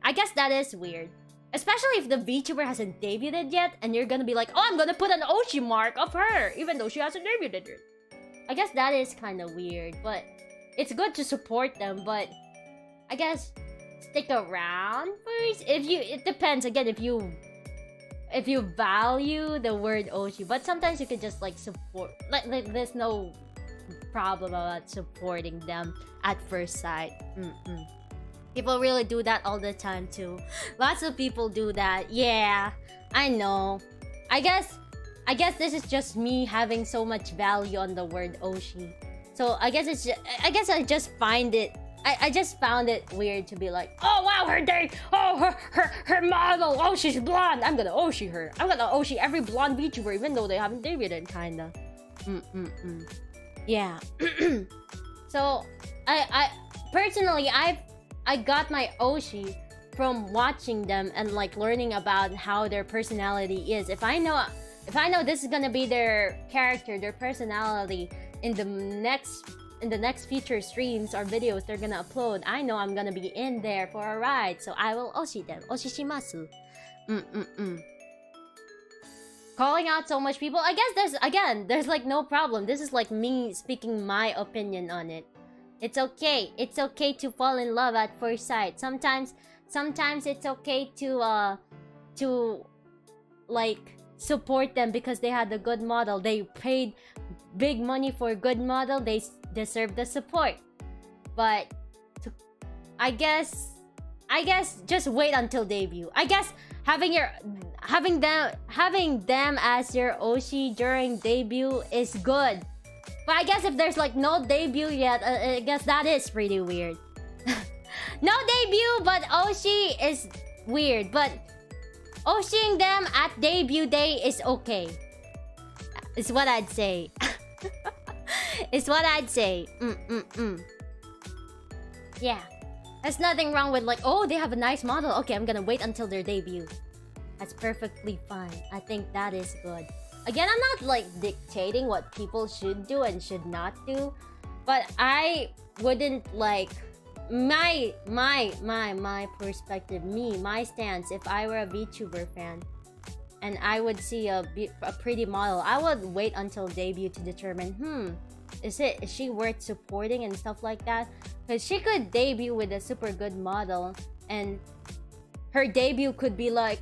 Speaker 1: I guess that is weird. Especially if the VTuber hasn't debuted yet and you're gonna be like, oh, I'm gonna put an Oshi mark of her even though she hasn't debuted yet. I guess that is kind of weird, but it's good to support them, but I guess stick around first. It depends again if you value the word Oshi, but sometimes you could just like support, like there's no problem about supporting them at first sight. People really do that all the time too. Lots of people do that. Yeah, I know. I guess this is just me having so much value on the word Oshi. So I guess I just find it. I just found it weird to be like, oh wow, her model, oh she's blonde, I'm gonna Oshi her. I'm gonna Oshi every blonde VTuber even though they haven't debuted, kinda. Yeah. So I personally I got my Oshi from watching them and like learning about how their personality is. If I know this is gonna be their character, their personality in the next future streams or videos they're gonna upload, I know I'm gonna be in there for a ride, so I will Oshi them. Oshishimasu. Calling out so much people, I guess there's like no problem. This is like me speaking my opinion on it. It's okay. It's okay to fall in love at first sight. Sometimes it's okay to like support them because they had a good model. They paid big money for a good model. They deserve the support. But I guess just wait until debut. I guess having them as your Oshi during debut is good. But I guess if there's like no debut yet, I guess that is pretty weird. No debut, but Oshi is weird. But Oshiing them at debut day is okay. It's what I'd say. It's what I'd say. Yeah. There's nothing wrong with like, oh, they have a nice model. Okay, I'm gonna wait until their debut. That's perfectly fine. I think that is good. Again, I'm not like dictating what people should do and should not do, but I wouldn't like my perspective, my stance. If I were a VTuber fan and I would see a pretty model, I would wait until debut to determine, is she worth supporting and stuff like that? Because she could debut with a super good model and her debut could be like,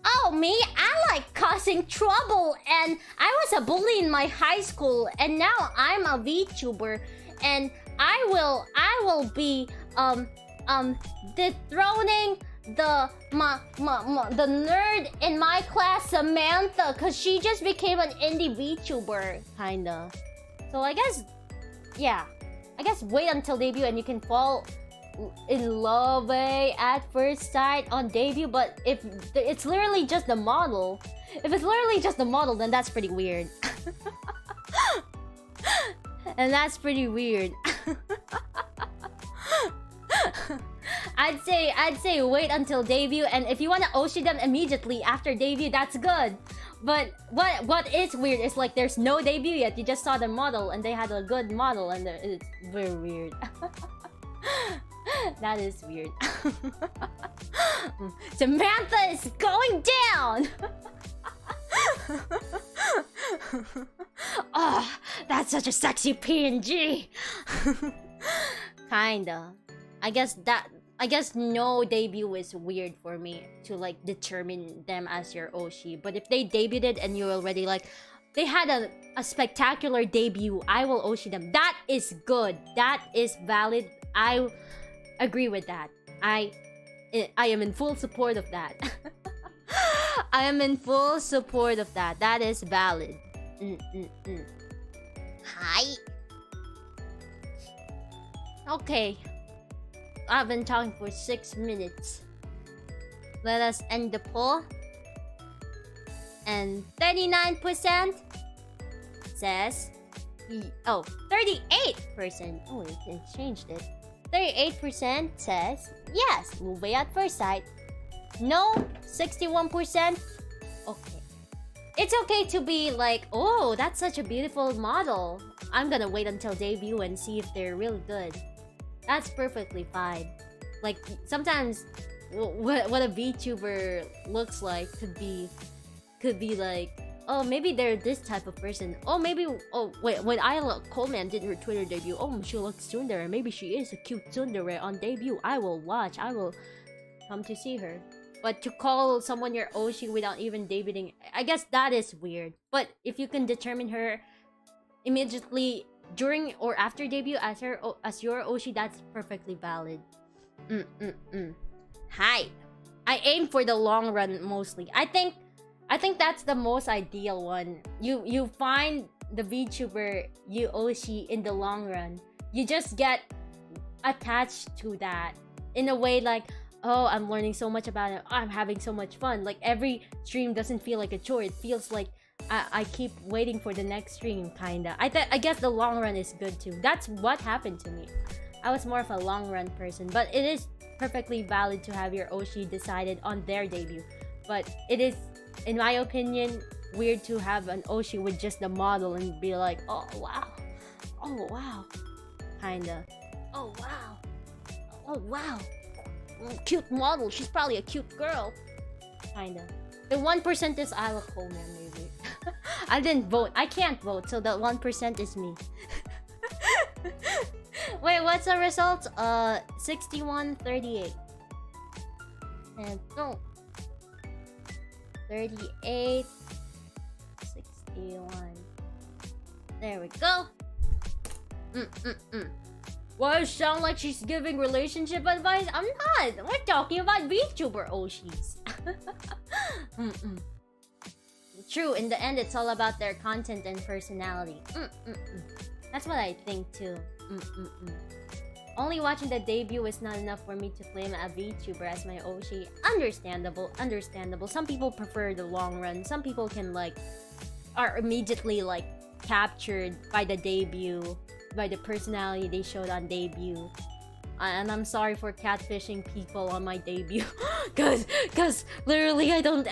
Speaker 1: oh, me? I like causing trouble and I was a bully in my high school and now I'm a VTuber and I will be dethroning the nerd in my class, Samantha, cause she just became an indie VTuber, kinda. So I guess, yeah, I guess wait until debut and you can fall in love at first sight on debut. But if it's literally just the model, then that's pretty weird. And that's pretty weird. I'd say wait until debut, and if you wanna Oshi them immediately after debut, that's good. But what is weird is like there's no debut yet. You just saw the model and they had a good model, and it's very weird. That is weird. Samantha is going down. Oh, that's such a sexy PNG. Kinda. I guess no debut is weird for me to like determine them as your Oshi. But if they debuted and you're already like, they had a spectacular debut, I will Oshi them. That is good. That is valid. I agree with that. I am in full support of that. I am in full support of that. That is valid. Hi. Okay. I've been talking for 6 minutes. Let us end the poll. And 39% says... Oh, 38%. Oh, it changed it. 38% says yes, movie at first sight. No, 61%. Okay. It's okay to be like, oh, that's such a beautiful model. I'm gonna wait until debut and see if they're really good. That's perfectly fine. Like, sometimes what a VTuber looks like could be like, oh, maybe they're this type of person. Oh, maybe, oh, wait, when Isla Coleman did her Twitter debut, oh, she looks tsundere. Maybe she is a cute tsundere on debut. I will watch. I will come to see her. But to call someone your Oshi without even debuting, I guess that is weird. But if you can determine her immediately during or after debut as your Oshi, that's perfectly valid. Hi. I aim for the long run mostly. I think that's the most ideal one. You find the VTuber you Oshi in the long run. You just get attached to that in a way like, oh, I'm learning so much about it. I'm having so much fun. Like, every stream doesn't feel like a chore. It feels like I keep waiting for the next stream, kinda. I guess the long run is good too. That's what happened to me. I was more of a long run person, but it is perfectly valid to have your Oshi decided on their debut. But it is, in my opinion, weird to have an Oshi with just the model and be like, oh wow, oh wow, kinda, oh wow, oh wow, cute model. She's probably a cute girl, kinda. The 1% is Isla Coleman, maybe. I didn't vote. I can't vote, so the 1% is me. Wait, what's the result? 61-38. And no. 38, 61. There we go. Why does it sound like she's giving relationship advice? I'm not. We're talking about VTuber Oshis. True, in the end, it's all about their content and personality. That's what I think too. Only watching the debut is not enough for me to claim a VTuber as my Oshi. Understandable. Some people prefer the long run. Some people can are immediately captured by the debut, by the personality they showed on debut. And I'm sorry for catfishing people on my debut, cause literally I didn't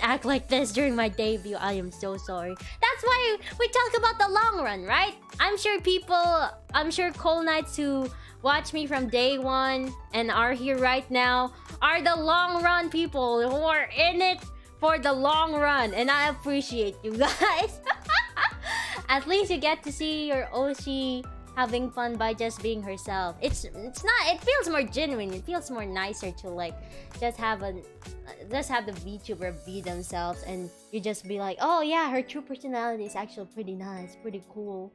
Speaker 1: act like this during my debut. I am so sorry. That's why we talk about the long run, right? I'm sure Coleknights who watch me from day one and are here right now are the long run people who are in it for the long run, and I appreciate you guys. At least you get to see your Oshi having fun by just being herself. It feels more genuine. It feels more nicer to just have the VTuber be themselves, and you just be like, oh yeah, her true personality is actually pretty nice, pretty cool.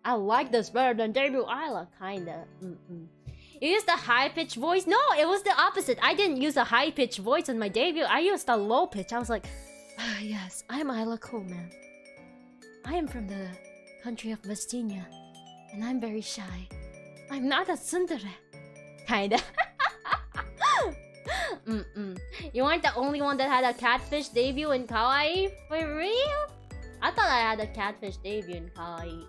Speaker 1: I like this better than debut Isla, kinda. You used the high-pitched voice? No, it was the opposite. I didn't use a high-pitched voice on my debut. I used a low-pitch. I was like, yes, I'm Isla Coleman. I am from the country of Vestina, and I'm very shy. I'm not a tsundere. Kinda. You weren't the only one that had a catfish debut in kawaii? For real? I thought I had a catfish debut in kawaii.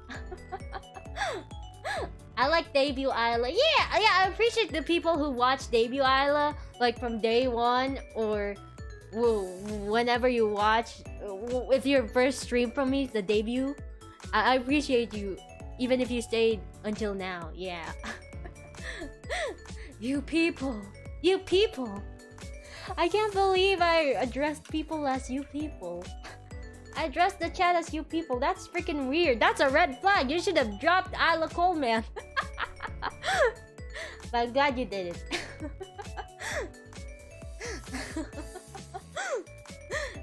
Speaker 1: I like debut Isla. Yeah, I appreciate the people who watch debut Isla from day one, or whenever you watch. If your first stream from me is the debut, I appreciate you, even if you stayed until now. Yeah. You people. I can't believe I addressed people as you people. I addressed the chat as you people. That's freaking weird. That's a red flag. You should have dropped Isla Coleman. But I'm glad you did it.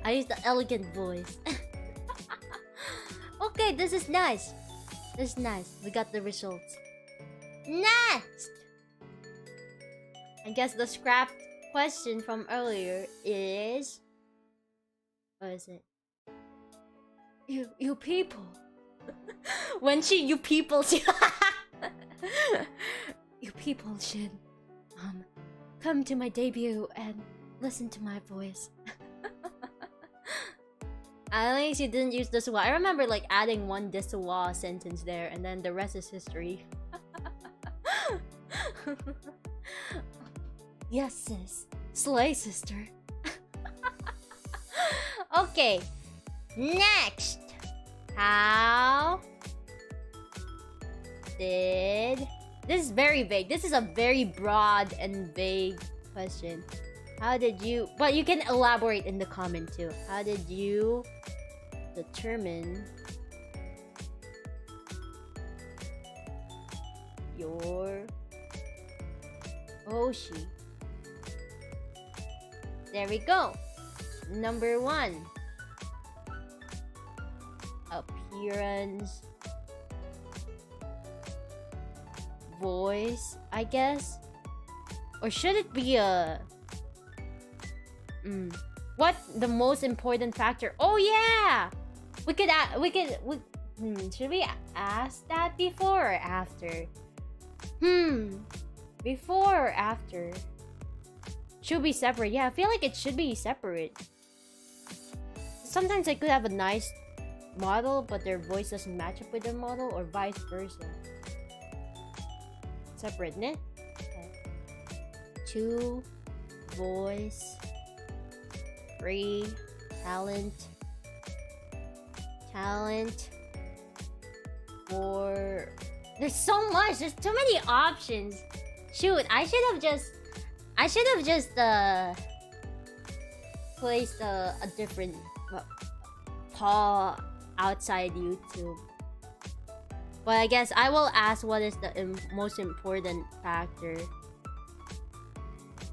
Speaker 1: I used the elegant voice. Okay, this is nice. We got the results. Next! I guess the scrapped question from earlier is... What is it? You people. When you people should come to my debut and listen to my voice. At least you didn't use desuwa. I remember adding one desuwa sentence there, and then the rest is history. Yes, sis. Slay, sister. Okay. Next. How did... This is very vague. This is a very broad and vague question. How did you... But you can elaborate in the comment too. How did you determine your Oshi? There we go. Number 1. Appearance. Voice, I guess. Or should it be a... What the most important factor? Oh yeah! Should we ask that before or after? Before or after? Should be separate. Yeah, I feel like it should be separate. Sometimes I could have a nice model, but their voice doesn't match up with the model, or vice versa. Separate, ne? Okay. 2, voice. 3, talent. 4. There's so much. There's too many options. Shoot, I should have just placed a different paw outside YouTube. But I guess I will ask what is the most important factor.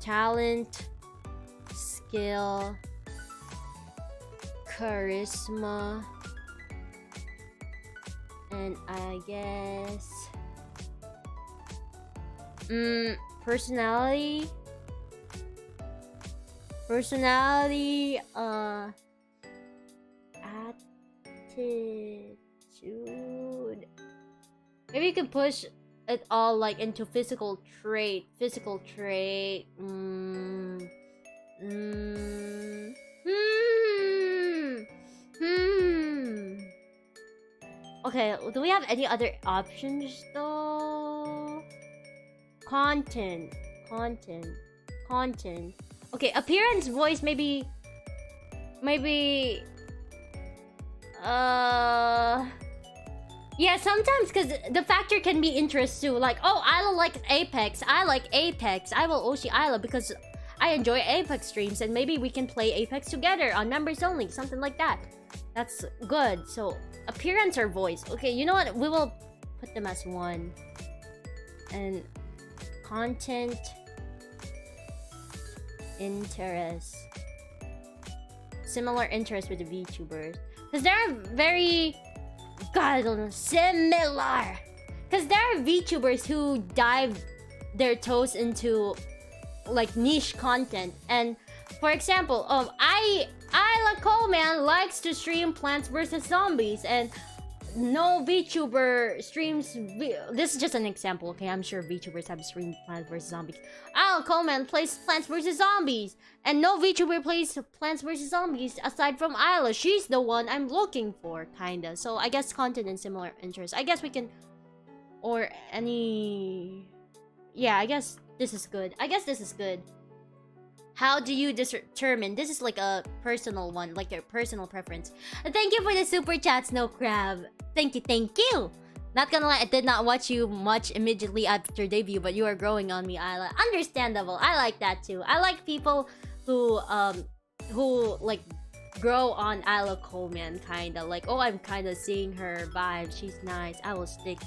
Speaker 1: Talent, skill, charisma, and I guess personality, attitude. Maybe you could push it all like into physical trait. Okay, do we have any other options though? Content. Okay, appearance, voice, maybe yeah, sometimes because the factor can be interest too. Like, oh, Isla likes Apex. I like Apex. I will Oshi Isla because I enjoy Apex streams, and maybe we can play Apex together on members only, something like that. That's good. So appearance or voice. Okay, you know what? We will put them as 1. And content, interest, similar interest with the VTubers, because they're very, God, I don't know, similar. Because there are VTubers who dive their toes into like niche content, and for example, Isla Coleman likes to stream Plants vs Zombies, and no VTuber streams. This is just an example, okay? I'm sure VTubers have streamed Plants vs Zombies. Isla Coleman plays Plants vs Zombies, and no VTuber plays Plants vs Zombies aside from Isla. She's the one I'm looking for, kinda. So I guess content and similar interests. I guess we can, or any. Yeah, I guess this is good. How do you determine? This is like a personal one, like your personal preference. Thank you for the super chat, Snow Crab. Thank you. Not gonna lie, I did not watch you much immediately after debut, but you are growing on me, Isla. Understandable. I like that too. I like people who like grow on Isla Coleman, kinda. Like, oh, I'm kinda seeing her vibe. She's nice. I will stick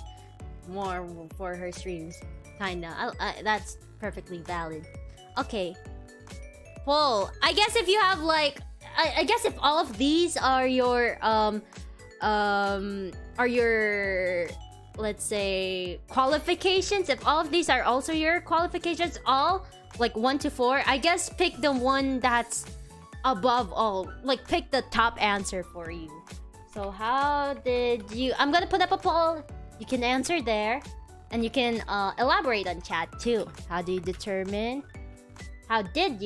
Speaker 1: more for her streams, kinda. That's perfectly valid. Okay. Well, I guess if you have like, I guess if all of these are your let's say qualifications, if all of these are also your qualifications, all like 1 to 4, I guess pick the one that's above all. Like, pick the top answer for you. So how did you... I'm gonna put up a poll. You can answer there, and you can elaborate on chat too. How did you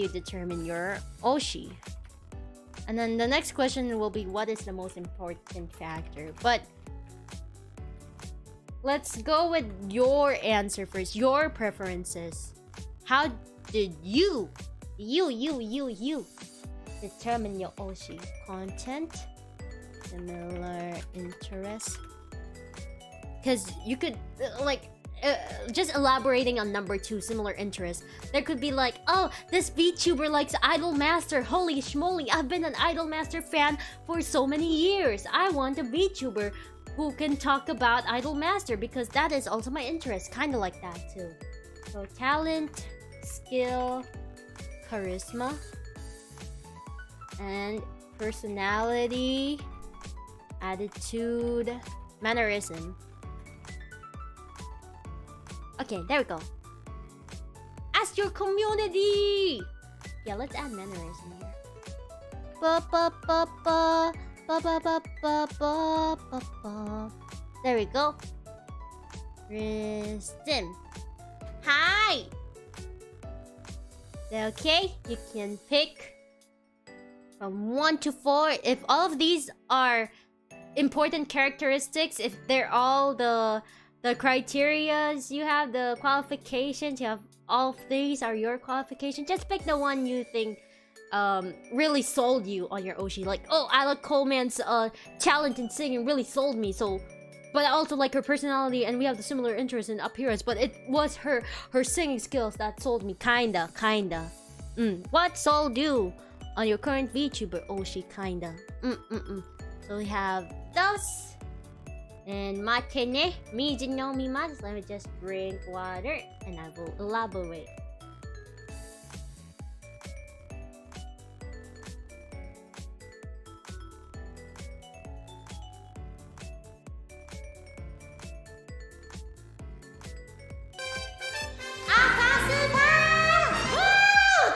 Speaker 1: determine your Oshi? And then the next question will be, what is the most important factor? But let's go with your answer first. Your preferences. How did you determine your Oshi content? Similar interests. Because you could just elaborating on number 2, similar interests. There could be like, oh, this VTuber likes Idolmaster. Holy schmoly, I've been an Idolmaster fan for so many years. I want a VTuber who can talk about Idolmaster because that is also my interest. Kind of like that too. So talent, skill, charisma, and personality, attitude, mannerism. Okay, there we go. Ask your community! Yeah, let's add mannerism here. There we go. Kristen. Hi! Okay, you can pick from 1 to 4. If all of these are important characteristics, if they're all the criterias you have, the qualifications you have, all of these are your qualifications, just pick the one you think really sold you on your Oshi. Like, oh, I like Coleman's talent in singing really sold me, so, but I also like her personality and we have the similar interest in appearance, but it was her singing skills that sold me, kinda. What sold you on your current VTuber Oshi, kinda. So we have those. And matene, mizu no mimasu. Let me just drink water and I will elaborate.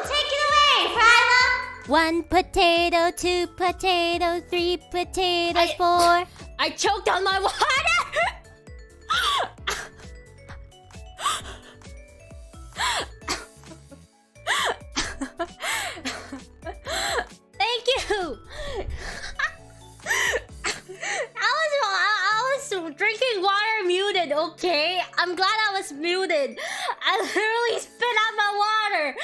Speaker 1: Take it away, Pryla! 1 potato, 2 potatoes, 3 potatoes, 4. I choked on my water! Thank you! I was drinking water muted, okay? I'm glad I was muted. I literally spit out my water.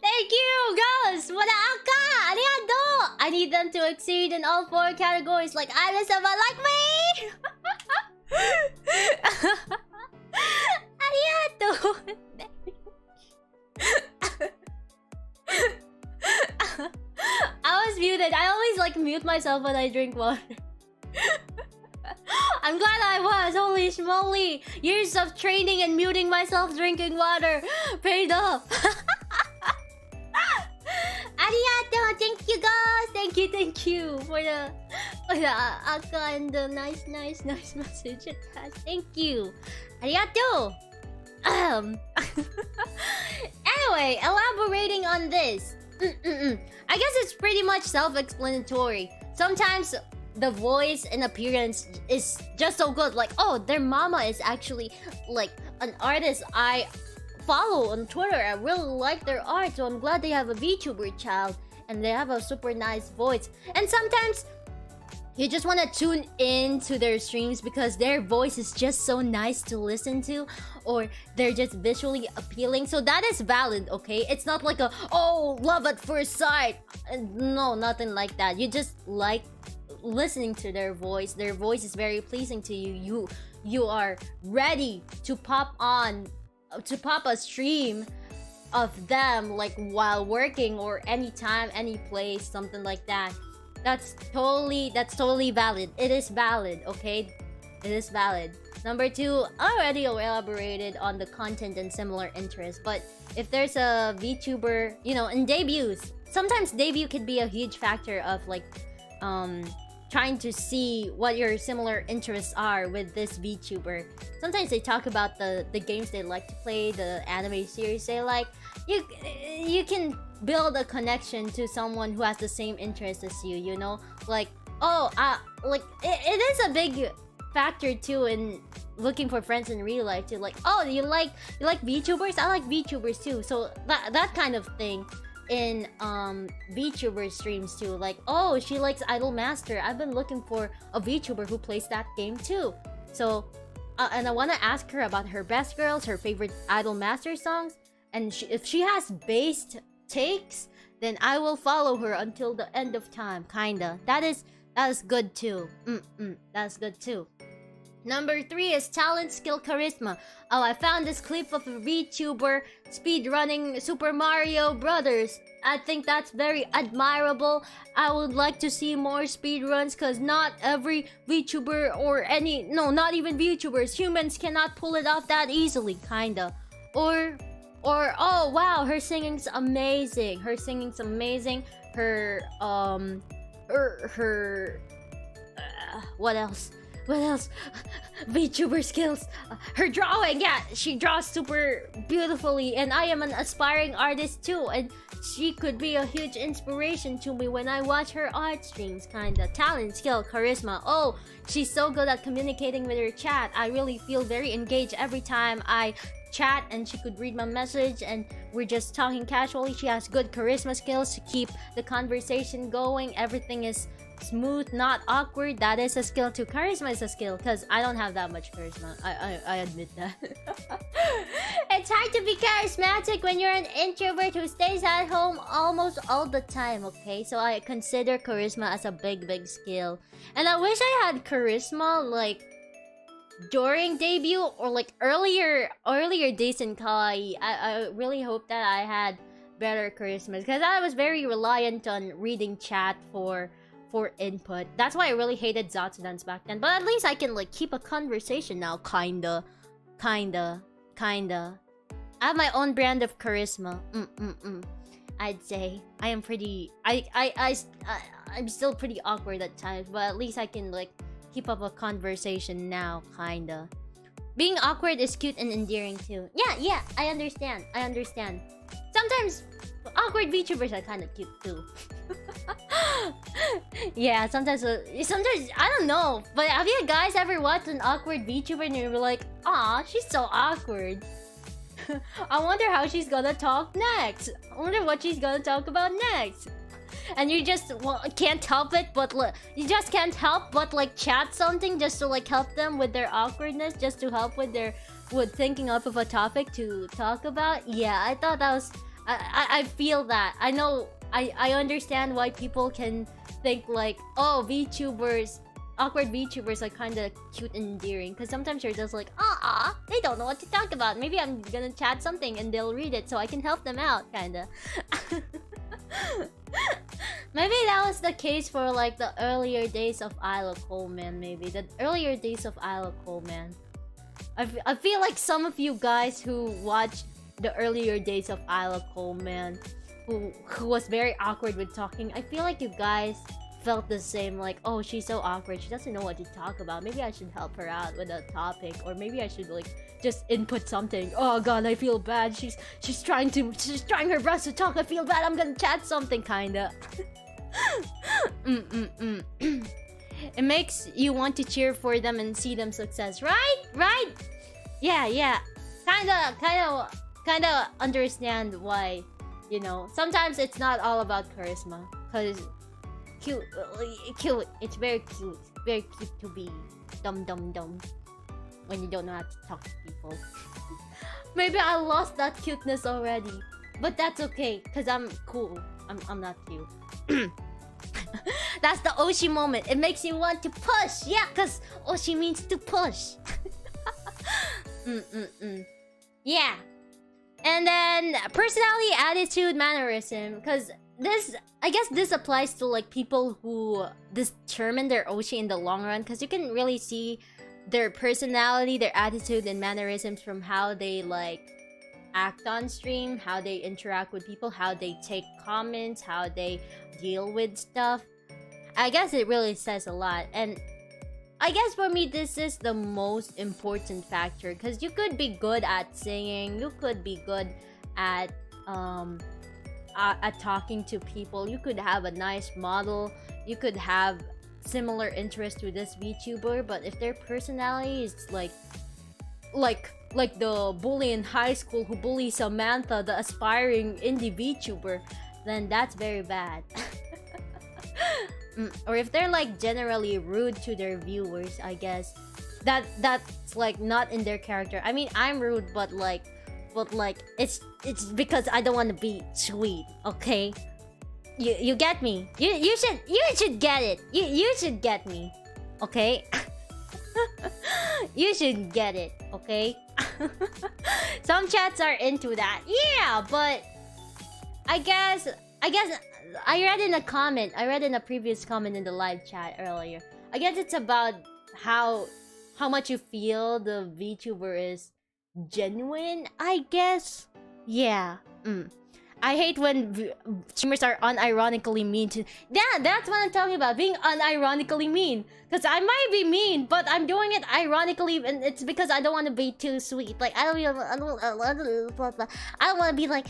Speaker 1: Thank you, girls! Wadaaka! Arigato! I need them to exceed in all 4 categories like Isla-sama like me! Arigato! I was muted. I always like mute myself when I drink water. I'm glad I was. Holy schmoly! Years of training and muting myself drinking water paid off. Arigato! Thank you, guys! Thank you for the aka and the nice message attached. Thank you. Arigato! Anyway, elaborating on this. I guess it's pretty much self-explanatory. Sometimes the voice and appearance is just so good. Like, oh, their mama is actually like an artist I follow on Twitter. I really like their art, so I'm glad they have a VTuber child and they have a super nice voice. And sometimes you just want to tune in to their streams because their voice is just so nice to listen to, or they're just visually appealing. So that is valid, okay? It's not like a, oh, love at first sight. No, nothing like that. You just like listening to their voice. Their voice is very pleasing to you. You are ready to pop a stream of them, like while working or anytime, any place, something like that. That's totally valid. It is valid, okay? It is valid. Number 2, already elaborated on the content and similar interests. But if there's a VTuber, you know, in debuts, sometimes debut could be a huge factor of like trying to see what your similar interests are with this VTuber. Sometimes they talk about the games they like to play, the anime series they like. You can build a connection to someone who has the same interests as you know? Like, oh, like, it is a big factor too in looking for friends in real life too. Like, oh, you like VTubers? I like VTubers too. So that kind of thing in VTuber streams too. Like, oh, she likes Idol Master. I've been looking for a VTuber who plays that game too. So, and I want to ask her about her best girls, her favorite Idol Master songs, and if she has based takes, then I will follow her until the end of time. Kinda. That is good too. That's good too. Number 3 is talent, skill, charisma. Oh, I found this clip of a VTuber speedrunning Super Mario Brothers. I think that's very admirable. I would like to see more speedruns because not every VTuber not even VTubers, humans cannot pull it off that easily, kinda. Or, oh wow, her singing's amazing. What else? VTuber skills. Her drawing, yeah, she draws super beautifully, and I am an aspiring artist too, and she could be a huge inspiration to me when I watch her art streams, kinda. Talent, skill, charisma. Oh, she's so good at communicating with her chat. I really feel very engaged every time I chat, and she could read my message, and we're just talking casually. She has good charisma skills to keep the conversation going. Everything is smooth, not awkward. That is a skill too. Charisma is a skill because I don't have that much charisma. I admit that. It's hard to be charismatic when you're an introvert who stays at home almost all the time, okay? So I consider charisma as a big skill. And I wish I had charisma like during debut or like earlier days in kawaii. I really hope that I had better charisma because I was very reliant on reading chat for input. That's why I really hated Zatsudans back then. But at least I can like keep a conversation now, kinda. I have my own brand of charisma. I'd say I am pretty. I'm still pretty awkward at times, but at least I can like keep up a conversation now, kinda. Being awkward is cute and endearing too. Yeah, I understand. Sometimes awkward VTubers are kind of cute too. Yeah, sometimes I don't know. But have you guys ever watched an awkward VTuber and you were like, "Aw, she's so awkward." I wonder how she's gonna talk next. I wonder what she's gonna talk about next. And you just can't help it, but like chat something just to like help them with their awkwardness, just to help with thinking up of a topic to talk about. Yeah, I thought that was. I feel that. I know. I understand why people can think like, oh, awkward VTubers are kind of cute and endearing. Because sometimes you're just like, they don't know what to talk about. Maybe I'm gonna chat something and they'll read it so I can help them out, kinda. Maybe that was the case for like the earlier days of Isla Coleman, maybe. The earlier days of Isla Coleman. I feel like some of you guys who watched the earlier days of Isla Coleman, who was very awkward with talking, I feel like you guys felt the same, like, oh, she's so awkward, she doesn't know what to talk about, maybe I should help her out with a topic, or maybe I should like just input something. Oh god, I feel bad, she's trying her best to talk, I feel bad, I'm gonna chat something, kinda. It makes you want to cheer for them and see them success, right? Yeah, kinda understand why. You know, sometimes it's not all about charisma, cause cute. It's very cute to be dumb when you don't know how to talk to people. Maybe I lost that cuteness already, but that's okay, cause I'm cool. I'm not cute. That's the Oshi moment. It makes you want to push. Yeah, cause Oshi means to push. Yeah. And then personality, attitude, mannerism, because I guess this applies to like people who determine their Oshi in the long run, because you can really see their personality, their attitude, and mannerisms from how they like act on stream, how they interact with people, how they take comments, how they deal with stuff. I guess it really says a lot, and I guess for me this is the most important factor, because you could be good at singing, you could be good at talking to people, you could have a nice model, you could have similar interest to this VTuber, but if their personality is like the bully in high school who bullies Samantha, the aspiring indie VTuber, then that's very bad. Or if they're like generally rude to their viewers, I guess that's like not in their character. I mean, I'm rude, but like it's because I don't want to be sweet. Okay, you get me? You should get it. You should get me. Okay. You should get it. Okay. Some chats are into that. Yeah, but I guess I read in a comment. I read in a previous comment in the live chat earlier. I guess it's about how much you feel the VTuber is genuine, I guess. Yeah. I hate when streamers are unironically mean to... Yeah, that's what I'm talking about. Being unironically mean. Because I might be mean, but I'm doing it ironically, and it's because I don't want to be too sweet. Like, I don't want to be like...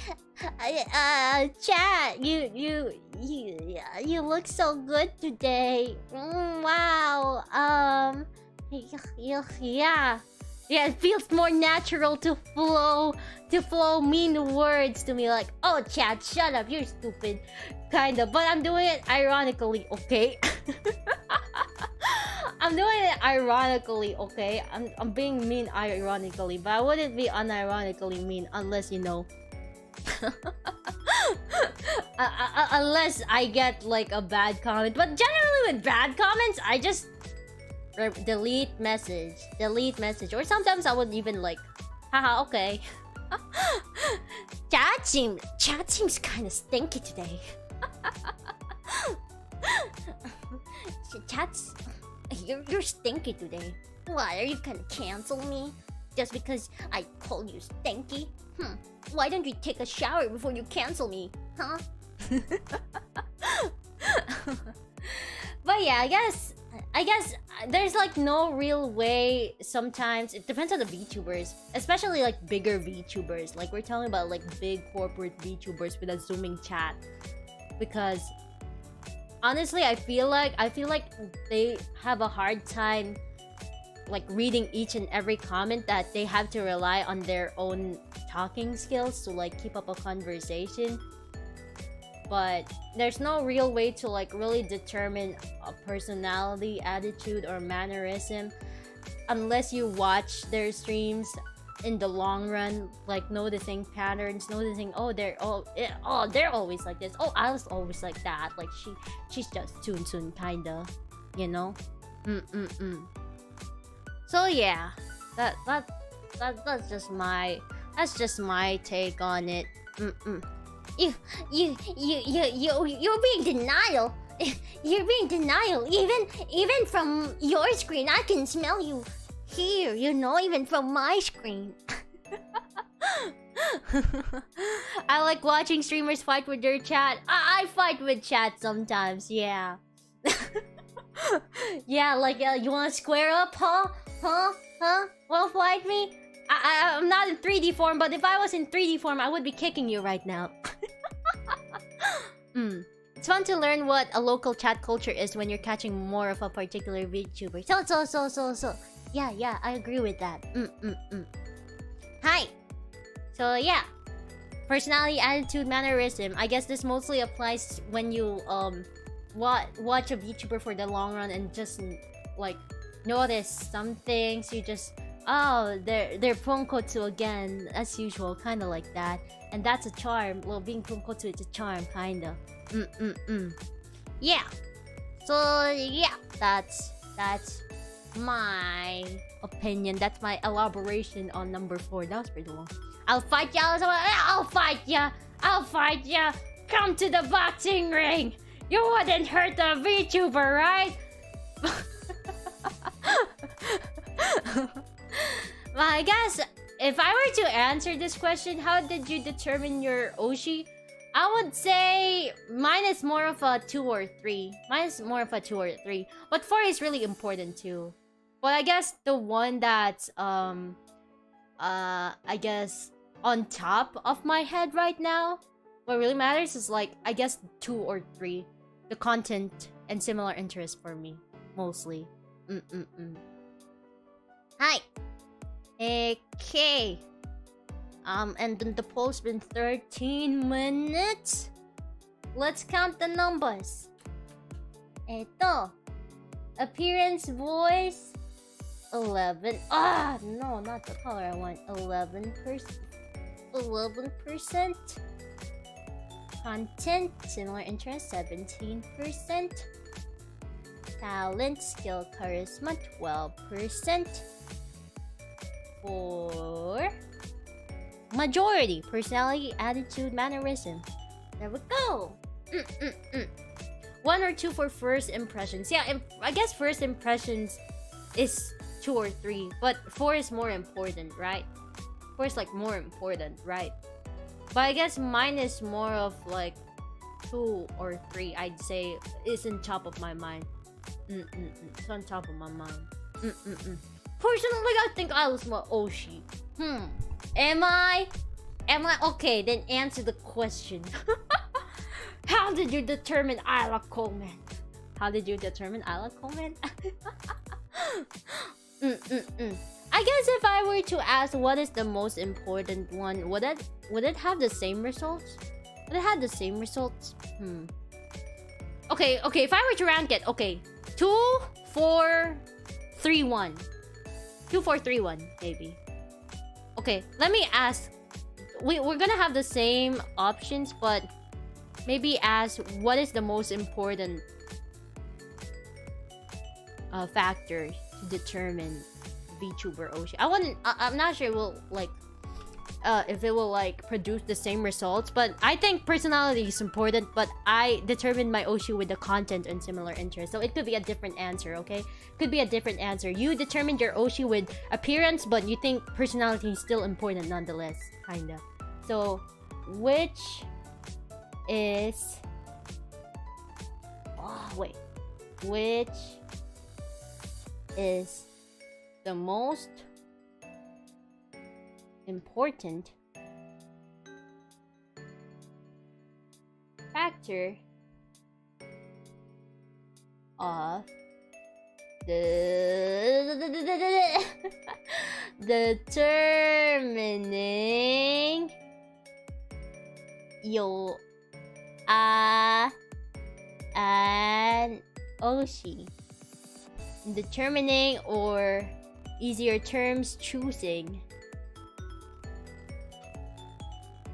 Speaker 1: chat, you look so good today. Wow. Yeah. Yeah, it feels more natural to flow mean words to me, like, oh chat, shut up, you're stupid. Kinda, but I'm doing it ironically, okay? I'm doing it ironically, okay? I'm being mean ironically, but I wouldn't be unironically mean unless, you know, unless I get like a bad comment. But generally with bad comments, I just delete message, or sometimes I would even like, haha, okay. Chat seems kind of stinky today. You're stinky today. What, are you gonna cancel me just because I call you stinky? Why don't you take a shower before you cancel me, huh? But yeah, I guess there's like no real way. Sometimes it depends on the VTubers, especially like bigger VTubers. Like we're talking about like big corporate VTubers with a zooming chat, because honestly, I feel like they have a hard time like reading each and every comment, that they have to rely on their own talking skills to like keep up a conversation. But there's no real way to like really determine a personality, attitude, or mannerism unless you watch their streams in the long run, like noticing patterns, noticing they're always like this. Oh, I was always like that. Like she's just soon kinda, you know. So yeah, that's just my take on it. You're being denial. You're being denial. Even from your screen, I can smell you here. You know, even from my screen. I like watching streamers fight with their chat. I fight with chat sometimes. Yeah. Yeah, like you wanna square up, huh? Wanna fight me? I'm not in 3D form, but if I was in 3D form, I would be kicking you right now. It's fun to learn what a local chat culture is when you're catching more of a particular VTuber. So. Yeah, I agree with that. Hi. So yeah, personality, attitude, mannerism. I guess this mostly applies when you watch a VTuber for the long run and just like notice some things. You just they're ponkotsu again as usual, kind of like that, and that's a charm. Well, being ponkotsu is a charm, kinda. Yeah. So yeah, that's my opinion. That's my elaboration on number 4. That was pretty long. I'll fight ya. I'll fight ya. Come to the boxing ring. You wouldn't hurt a VTuber, right? Well, I guess if I were to answer this question, how did you determine your Oshi? I would say mine is more of a 2 or 3. But 4 is really important too. But I guess the one that's I guess on top of my head right now, what really matters is like, I guess 2 or 3. The content and similar interests for me, mostly. Hi. Okay. And then the poll's been 13 minutes. let's count the numbers. Appearance, voice, 11. Ah, no, not the color I want. 11%. 11%. Content, similar interest, 17%. Talent, skill, charisma, 12%. For majority, personality, attitude, mannerism. There we go. 1 or 2 for first impressions. Yeah, I guess first impressions is 2 or 3, but 4 is more important, right? 4 is like more important, right? But I guess mine is more of like 2 or 3. I'd say is on top of my mind. It's on top of my mind. Personally, I think Isla-sama Oshi. Am I? Okay, then answer the question. How did you determine Isla Coleman? How did you determine Isla Coleman? I guess if I were to ask what is the most important one, would it have the same results? Would it have the same results? Okay, if I were to rank it, okay. 2, 4, 3, 1. 2, 4, 3, 1, maybe. Okay, let me ask. We're gonna have the same options, but maybe ask what is the most important factor to determine Vtuber Oshi. I'm not sure it will like if it will like produce the same results, but I think personality is important, but I determined my Oshi with the content and similar interests, so it could be a different answer. Okay, could be a different answer. You determined your Oshi with appearance, but you think personality is still important nonetheless, kinda. So which is which is the most important factor of determining your an Oshi. Determining, or easier terms, choosing.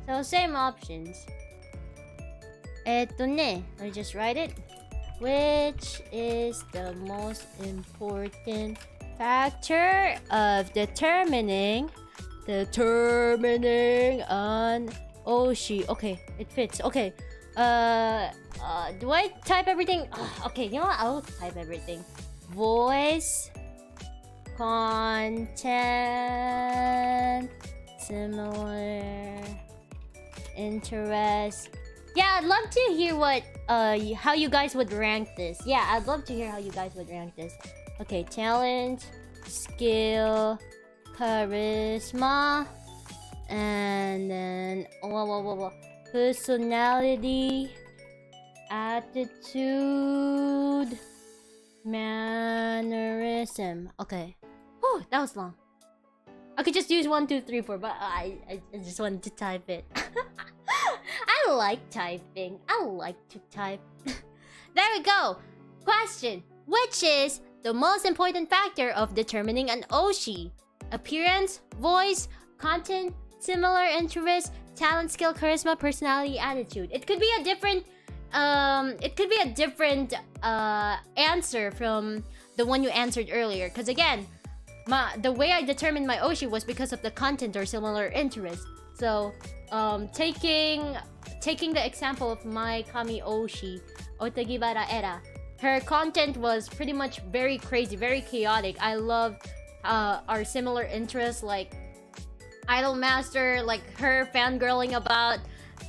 Speaker 1: So same options. Let me just write it. Which is the most important factor of determining an Oshi? Okay, it fits. Okay. Do I type everything? Okay, you know what? I'll type everything. Voice, content, similar interest. Yeah, I'd love to hear what how you guys would rank this. Yeah, I'd love to hear how you guys would rank this. Okay, talent, skill, charisma, and then personality, attitude, mannerism. Okay. Oh, that was long. I could just use 1, 2, 3, 4, but I just wanted to type it. I like typing. I like to type. There we go. Question. Which is the most important factor of determining an Oshi? Appearance, voice, content, similar interests, talent, skill, charisma, personality, attitude. It could be a different answer from the one you answered earlier, because again, the way I determined my Oshi was because of the content or similar interests. So taking the example of my kamioshi, Otagibara Era, her content was pretty much very crazy, very chaotic. I love our similar interests, like Idol Master, like her fangirling about.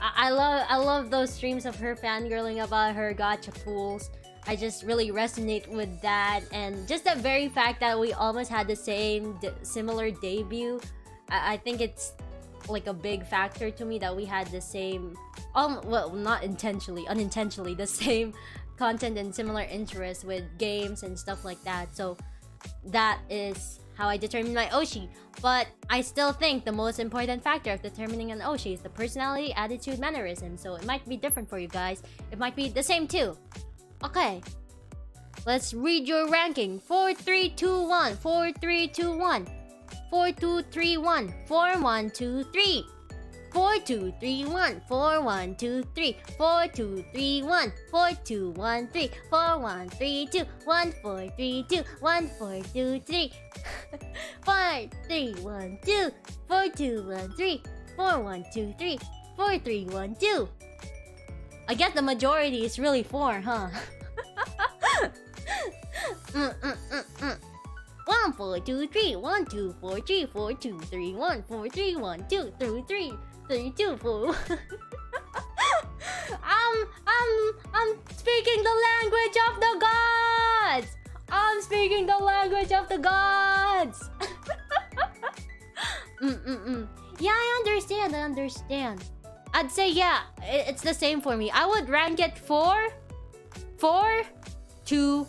Speaker 1: I love those streams of her fangirling about her gacha pools. I just really resonate with that, and just the very fact that we almost had the same similar debut. I think it's like a big factor to me that we had the same, well, not intentionally, unintentionally, the same content and similar interests with games and stuff like that. So that is how I determine my Oshi. But I still think the most important factor of determining an Oshi is the personality, attitude, mannerism. So it might be different for you guys. It might be the same too. Okay. Let's read your ranking. 4, 3, 2, 1. 4, 3, 2, 1. 4, 2, 3, 1. 4, 1, 2, 3. 4, 2, 3, 1. 4, 1, 2, 3. 4, 2, 3, 1. 4, 2, 1, 3. 4, 1, 3, 2. 1, 4, 3, 2. 1, 4, 2, 3. 4, 3, 1, 2. 4, 2, 1, 3. 4, 1, 2, 3. 4, 3, 1, 2. I guess the majority is really 4, huh? 1, 4, 2, 3. 1, 2, 4, 3. 4, 2, 3. 1, 4, 3. 1, 2, 3, 3. 3, 2, 4. I'm speaking the language of the gods. I'm speaking the language of the gods. Yeah, I understand. I'd say yeah, it's the same for me. I would rank it 4 to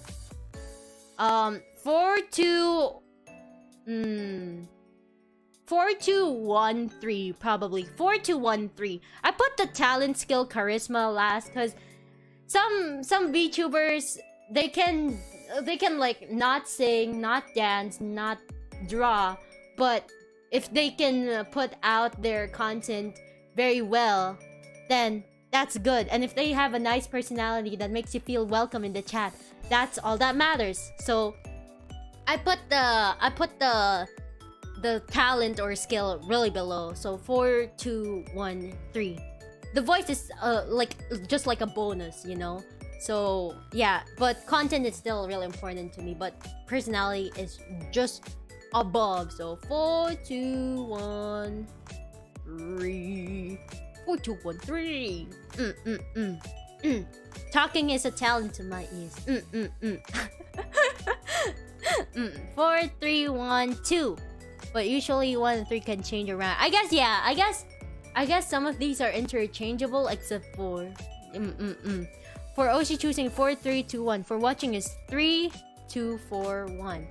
Speaker 1: 4 to 1 3 probably. 4 to 1 3. I put the talent, skill, charisma last because some VTubers they can like not sing, not dance, not draw, but if they can put out their content very well, then that's good. And if they have a nice personality that makes you feel welcome in the chat, that's all that matters. So I put the talent or skill really below. So 4, 2, 1, 3. The voice is like just like a bonus, you know. So yeah, but content is still really important to me. But personality is just above. So 4, 2, 1, 3. 4, 2, 1, 3. Talking is a talent to my ears. 4, 3, 1, 2. But usually 1 and 3 can change around. I guess yeah. I guess some of these are interchangeable except for For Oshi choosing 4, 3, 2, 1. For watching is 3, 2, 4, 1.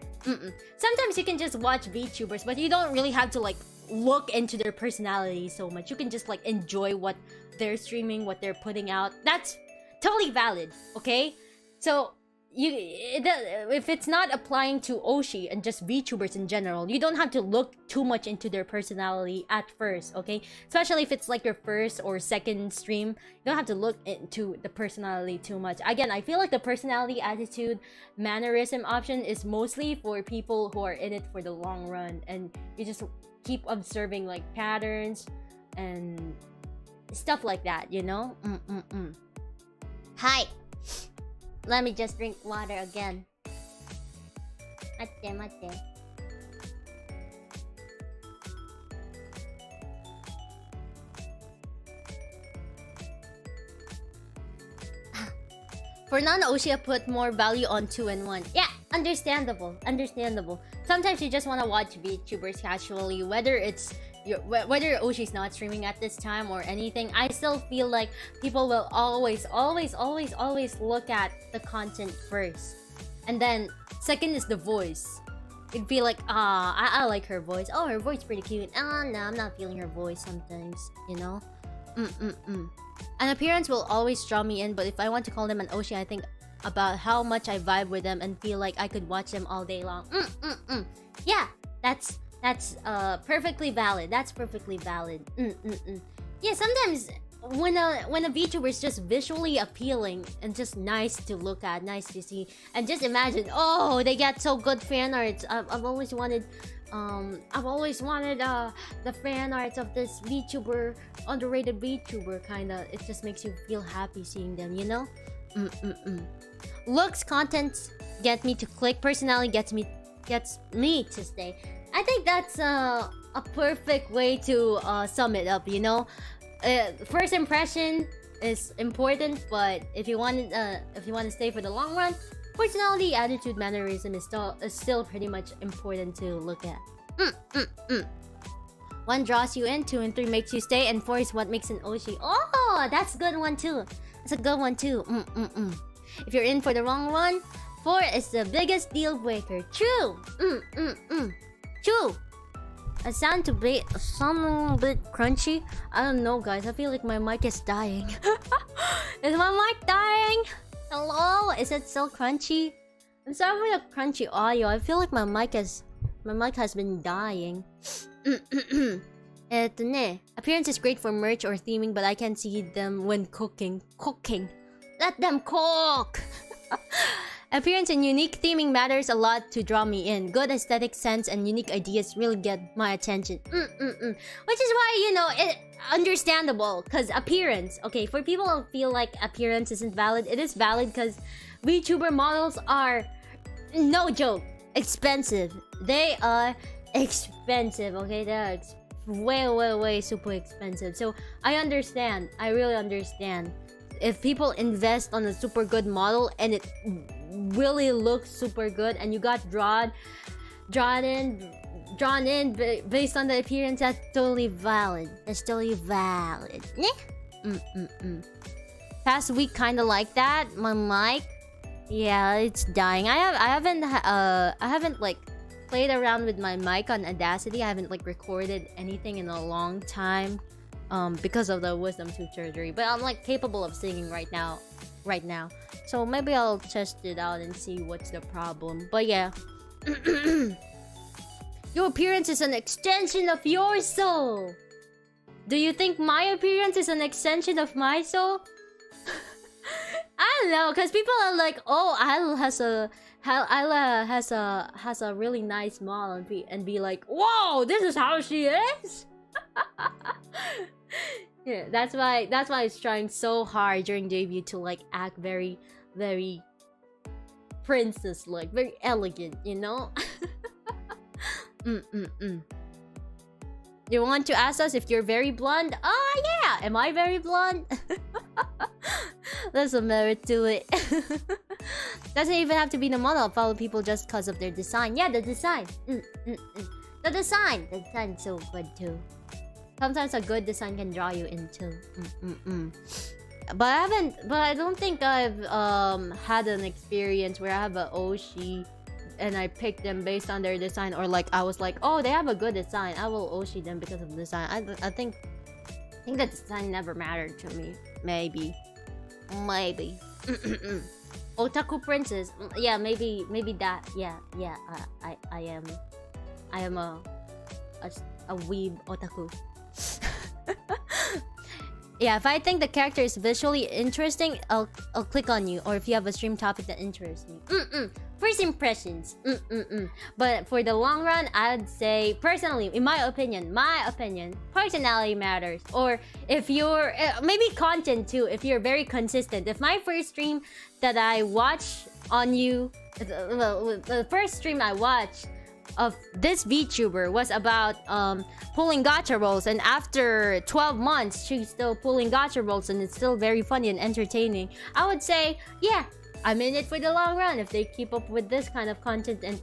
Speaker 1: Sometimes you can just watch VTubers, but you don't really have to like look into their personality so much. You can just like enjoy what they're streaming, what they're putting out. That's totally valid, okay? So if it's not applying to Oshi and just VTubers in general, you don't have to look too much into their personality at first, okay? Especially if it's like your first or second stream, you don't have to look into the personality too much. Again, I feel like the personality, attitude, mannerism option is mostly for people who are in it for the long run, and you just keep observing like patterns and stuff like that, you know? Hi. Let me just drink water again. Mate. For non-Oshi, I put more value on 2 and 1. Yeah, understandable. Sometimes you just want to watch VTubers casually, whether Oshi's not streaming at this time or anything. I still feel like people will always look at the content first, and then second is the voice. It'd be like, I like her voice. Oh, her voice is pretty cute. Oh no, I'm not feeling her voice sometimes, you know. An appearance will always draw me in, but if I want to call them an Oshi, I think about how much I vibe with them and feel like I could watch them all day long. Yeah, that's perfectly valid. That's perfectly valid. Yeah, sometimes when a VTuber is just visually appealing and just nice to look at, nice to see, and just imagine, oh, they get so good fan arts. I've always wanted the fan arts of this VTuber, underrated VTuber, kinda. It just makes you feel happy seeing them, you know? Looks, content get me to click. Personality gets me to stay. I think that's a perfect way to sum it up, you know? First impression is important, but if you want to stay for the long run, personality, attitude, mannerism is still pretty much important to look at. 1 draws you in, 2 and 3 makes you stay, and 4 is what makes an Oshi. Oh, that's a good one too. That's a good one too. If you're in for the wrong one, 4 is the biggest deal breaker. True. True. I sound a bit crunchy. I don't know, guys. I feel like my mic is dying. Is my mic dying? Hello? Is it still crunchy? I'm sorry for the crunchy audio. I feel like my mic has been dying. Appearance is great for merch or theming, but I can't see them when cooking. Let them cook! Appearance and unique theming matters a lot to draw me in. Good aesthetic sense and unique ideas really get my attention. Which is why, you know, it understandable. Because appearance, okay, for people who feel like appearance isn't valid, it is valid because VTuber models are, no joke, expensive. They are expensive, okay? They're way super expensive. So I understand. I really understand. If people invest on a super good model and it really looks super good and you got drawn in based on the appearance, that's totally valid. That's totally valid. Past week kinda like that. My mic, yeah, it's dying. I haven't like played around with my mic on Audacity. I haven't like recorded anything in a long time. Because of the wisdom tooth surgery, but I'm like capable of singing right now. So maybe I'll test it out and see what's the problem. But yeah, your appearance is an extension of your soul. Do you think my appearance is an extension of my soul? I don't know, cause people are like, oh, Isla has a really nice smile, and be like, whoa, this is how she is. Yeah, that's why it's trying so hard during debut to like act very princess-like, very elegant, you know. You want to ask us if you're very blonde? Oh yeah, am I very blonde? There's a merit to it. Doesn't even have to be the model. Follow people just because of their design. Yeah, the design. The design's so good too. Sometimes a good design can draw you into. But I don't think I've had an experience where I have an Oshi and I picked them based on their design, or like I was like, oh, they have a good design, I will Oshi them because of the design. I think the design never mattered to me. Maybe. Otaku princess. Yeah, maybe that. Yeah. I am a weeb otaku. Yeah, if I think the character is visually interesting, I'll click on you. Or if you have a stream topic that interests me. First impressions. But for the long run, I'd say personally, in my opinion, personality matters. Or if you're maybe content too. If you're very consistent. If my first stream that I watch on you, the first stream I watched of this VTuber was about pulling gacha rolls, and after 12 months she's still pulling gacha rolls and it's still very funny and entertaining, I would say, yeah, I'm in it for the long run if they keep up with this kind of content and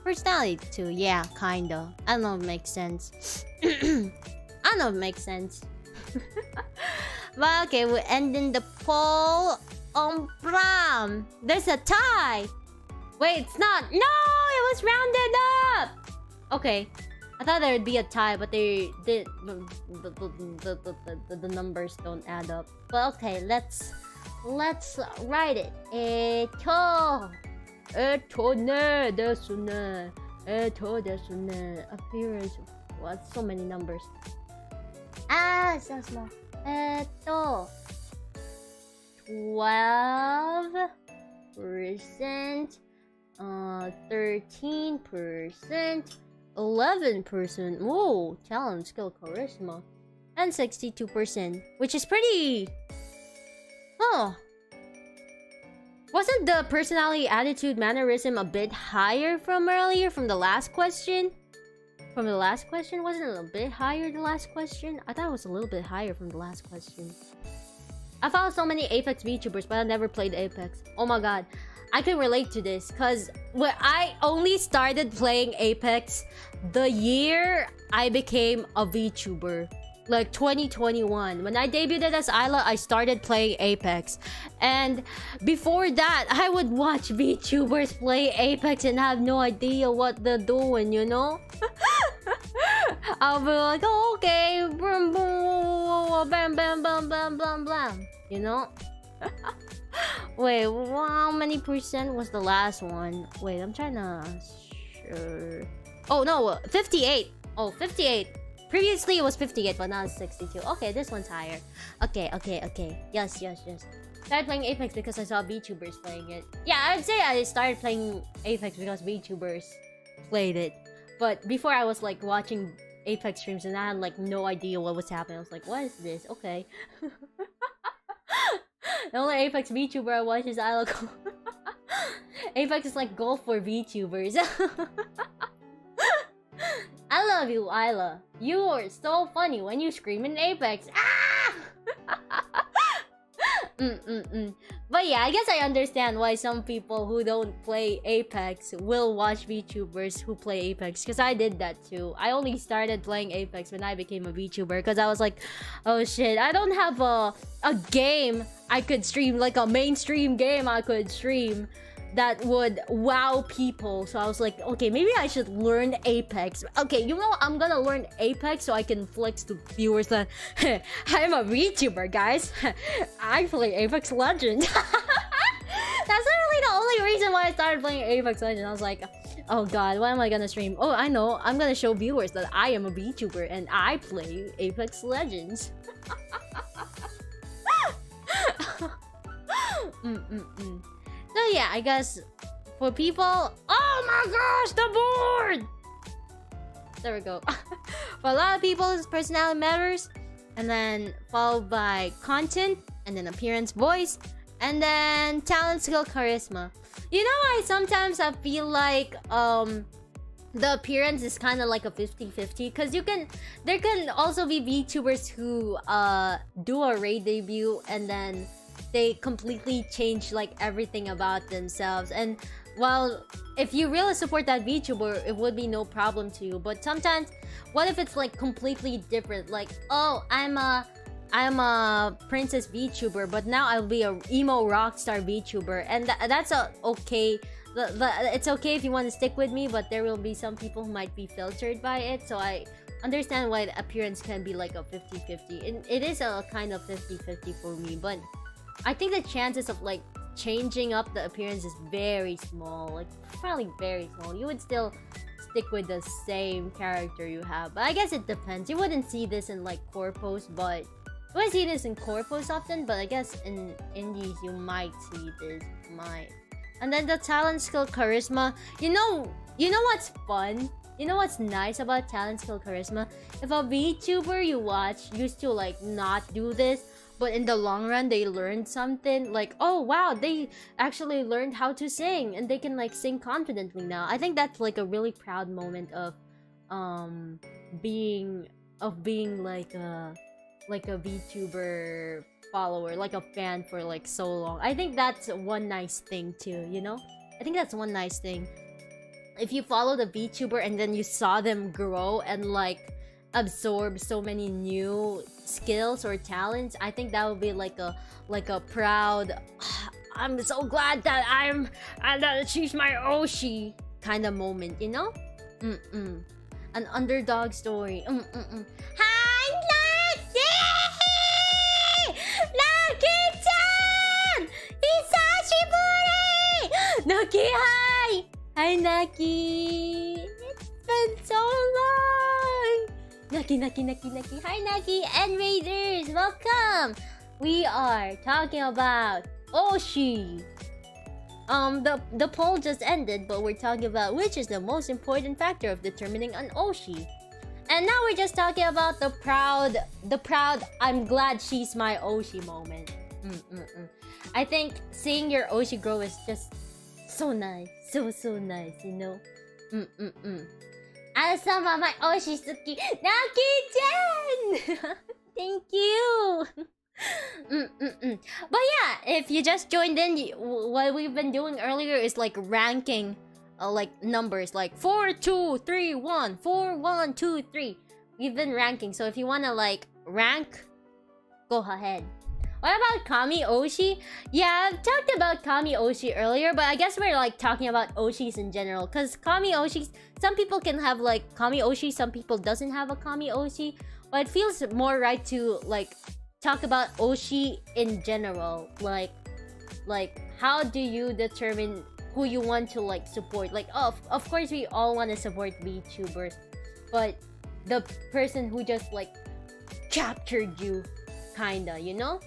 Speaker 1: personality too. Yeah, kinda. I don't know if it makes sense. But okay, we're ending the poll on Bram. There's a tie. Wait, it's not. No, it was rounded up. Okay, I thought there would be a tie, but the numbers don't add up. But okay, let's write it. Appearance. What? So many numbers. So small. 12%. 13%, 11%, whoa, talent, skill, charisma, and 62%, which is pretty. Wasn't the personality, attitude, mannerism a bit higher from earlier, from the last question? Wasn't it a bit higher the last question? I thought it was a little bit higher from the last question. I follow so many Apex VTubers, but I never played Apex. Oh my god. I can relate to this because I only started playing Apex the year I became a VTuber. like 2021. When I debuted as Isla, I started playing Apex. And before that, I would watch VTubers play Apex and have no idea what they're doing, you know? I'll be like, oh, okay, boom, boom, bam, bam, bam, bam, bam, bam, you know? Wait, how many percent was the last one? Wait, I'm trying to... Sure. Oh, no, 58. Oh, 58. Previously, it was 58, but now it's 62. Okay, this one's higher. Okay. Yes. Started playing Apex because I saw VTubers playing it. Yeah, I'd say I started playing Apex because VTubers played it. But before, I was like watching Apex streams and I had like no idea what was happening. I was like, what is this? Okay. The only Apex VTuber I watch is Isla. Apex is like golf for VTubers. I love you, Isla. You are so funny when you scream in Apex. Ah! But yeah, I guess I understand why some people who don't play Apex will watch VTubers who play Apex. Because I did that too. I only started playing Apex when I became a VTuber. Because I was like, oh shit, I don't have a game I could stream. Like a mainstream game I could stream that would wow people. So I was like, okay, maybe I should learn Apex. Okay, you know, I'm gonna learn Apex so I can flex to viewers that I'm a VTuber, guys. I play Apex Legends. That's literally the only reason why I started playing Apex Legends. I was like, oh god, what am I gonna stream? Oh, I know, I'm gonna show viewers that I am a VTuber and I play Apex Legends. So yeah, I guess for people... Oh my gosh, the board! There we go. For a lot of people, personality matters. And then followed by content. And then appearance, voice. And then talent, skill, charisma. You know, sometimes I feel like the appearance is kind of like a 50-50. Because there can also be VTubers who do a raid debut and then they completely change like everything about themselves. And well, if you really support that VTuber, it would be no problem to you. But sometimes, what if it's like completely different? Like, oh, I'm a princess VTuber, but now I'll be a emo rockstar VTuber, and that's okay. It's okay if you want to stick with me, but there will be some people who might be filtered by it. So I understand why the appearance can be like a 50-50. It is a kind of 50-50 for me, but I think the chances of like changing up the appearance is very small, like probably very small. You would still stick with the same character you have, but I guess it depends. You wouldn't see this in like core posts, but you wouldn't see this in core posts often, but I guess in indies you might see this. And then the talent, skill, charisma. You know what's fun? You know what's nice about talent, skill, charisma? If a VTuber you watch used to like not do this, but in the long run they learned something, like, oh wow, they actually learned how to sing and they can like sing confidently now. I think that's like a really proud moment of being like a VTuber follower, like a fan for like so long. I think that's one nice thing too, you know? I think that's one nice thing. If you follow the VTuber and then you saw them grow and like absorb so many new skills or talents, I think that would be like a proud, I'm so glad that she's my Oshi kind of moment, you know? An underdog story. Hi, Naki! Naki-chan! Hisashiburi! Naki, hi! Hi, Naki! It's been so long! Naki. Hi, Naki and Raiders! Welcome! We are talking about Oshi. The poll just ended, but we're talking about which is the most important factor of determining an Oshi. And now we're just talking about the proud I'm glad she's my Oshi moment. I think seeing your Oshi grow is just so nice. So nice, you know? Isla-sama, my Oshi suki. Naki-chan! Thank you! But yeah, if you just joined in, what we've been doing earlier is like ranking like numbers, like 4, 2, 3, 1, 4, 1, 2, 3. We've been ranking, so if you want to like rank, go ahead. What about Kami Oshi? Yeah, I've talked about Kami Oshi earlier, but I guess we're like talking about Oshis in general. Cause Kami Oshis, some people can have like Kami Oshi, some people doesn't have a Kami Oshi. But it feels more right to like talk about Oshi in general. Like how do you determine who you want to like support? Like of course we all want to support VTubers, but the person who just like captured you, kinda, you know?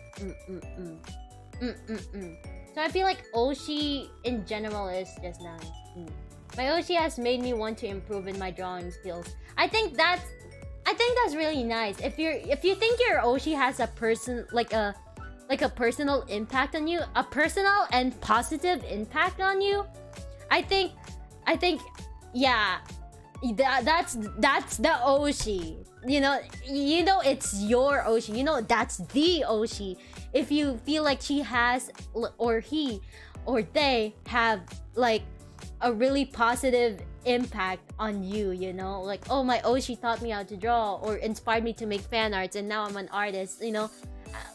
Speaker 1: So I feel like Oshi in general is just nice. My Oshi has made me want to improve in my drawing skills. I think that's really nice. If you think your Oshi has a person like a personal impact on you, a personal and positive impact on you, I think yeah, that's the Oshi. You know it's your Oshi. You know that's the Oshi. If you feel like she has or he or they have like a really positive impact on you, you know, like, oh, my Oshi taught me how to draw or inspired me to make fan arts and now I'm an artist, you know.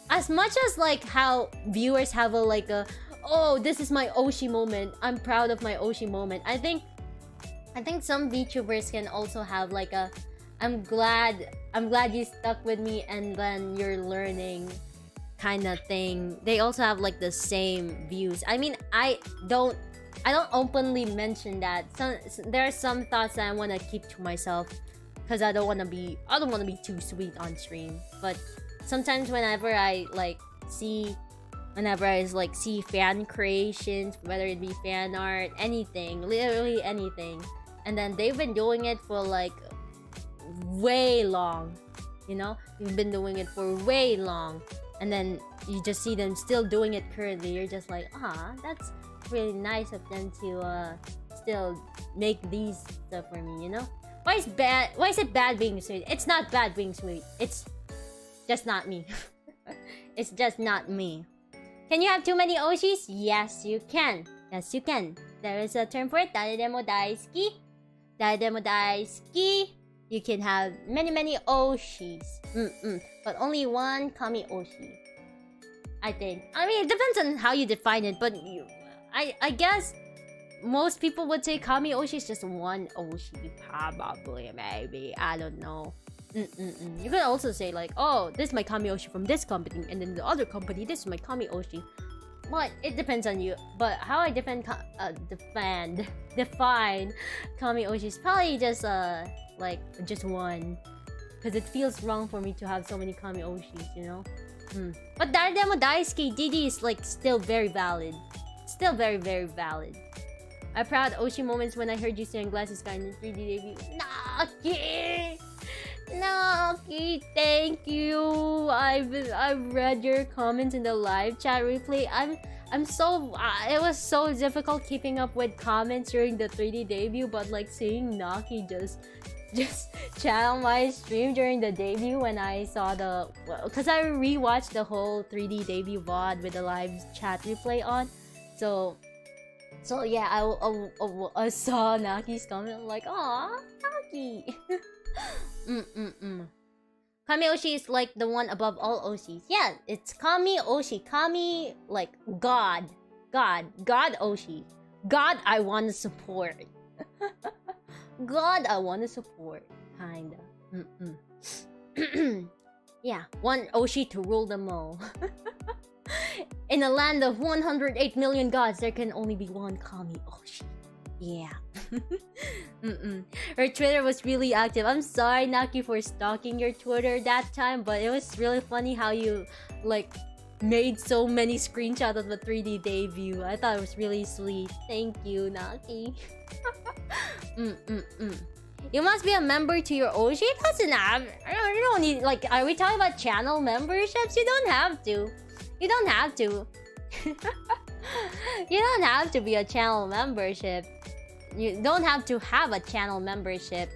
Speaker 1: As much as like how viewers have a like a, oh, this is my Oshi moment, I'm proud of my Oshi moment, I think some VTubers can also have like a I'm glad you stuck with me and then you're learning kind of thing. They also have like the same views. I mean, I don't openly mention that. There are some thoughts that I want to keep to myself because I don't want to be too sweet on stream. But sometimes whenever I see fan creations, whether it be fan art, anything, literally anything, and then they've been doing it for like way long, you know, you've been doing it for way long, and then you just see them still doing it currently, you're just like, ah, that's really nice of them to still make these stuff for me, you know. Why is it bad being sweet? It's not bad being sweet, it's just not me. It's just not me. Can you have too many Oshis? Yes, you can. Yes, you can. There is a term for it. Dareremo daisuki. Dareremo daisuki. You can have many Oshis. But only one Kami Oshi, I think. I mean, it depends on how you define it, but I guess most people would say Kami Oshi is just one Oshi. Probably, maybe. I don't know. You can also say like, oh, this is my Kami Oshi from this company, and then the other company, this is my Kami Oshi. But it depends on you. But how I define Kami Oshi is probably just like just one, because it feels wrong for me to have so many Kami Oshis, you know. But Dareremo daisuki DD is like still very valid. Still very valid. I proud Oshi moments when I heard you saying Glasses Guy in the 3D debut. Naki, thank you. I've read your comments in the live chat replay. I'm so it was so difficult keeping up with comments during the 3D debut, but like seeing Naki just chat on my stream during the debut when I saw because I rewatched the whole 3D debut VOD with the live chat replay on. So yeah, I saw Naki's comment, like, aw, Naki. Kami Oshi is like the one above all Oshis. Yeah, it's Kami Oshi. Kami, like God Oshi. God I want to support. God I want to support, kinda. Yeah, one Oshi to rule them all. In a land of 108 million gods, there can only be one Kami Oshi. Yeah. Her Twitter was really active. I'm sorry, Naki, for stalking your Twitter that time, but it was really funny how you like made so many screenshots of the 3D debut. I thought it was really sweet. Thank you, Naki. You must be a member to your Oshi. It doesn't have. You don't need, like, are we talking about channel memberships? You don't have to. You don't have to. You don't have to be a channel membership. You don't have to have a channel membership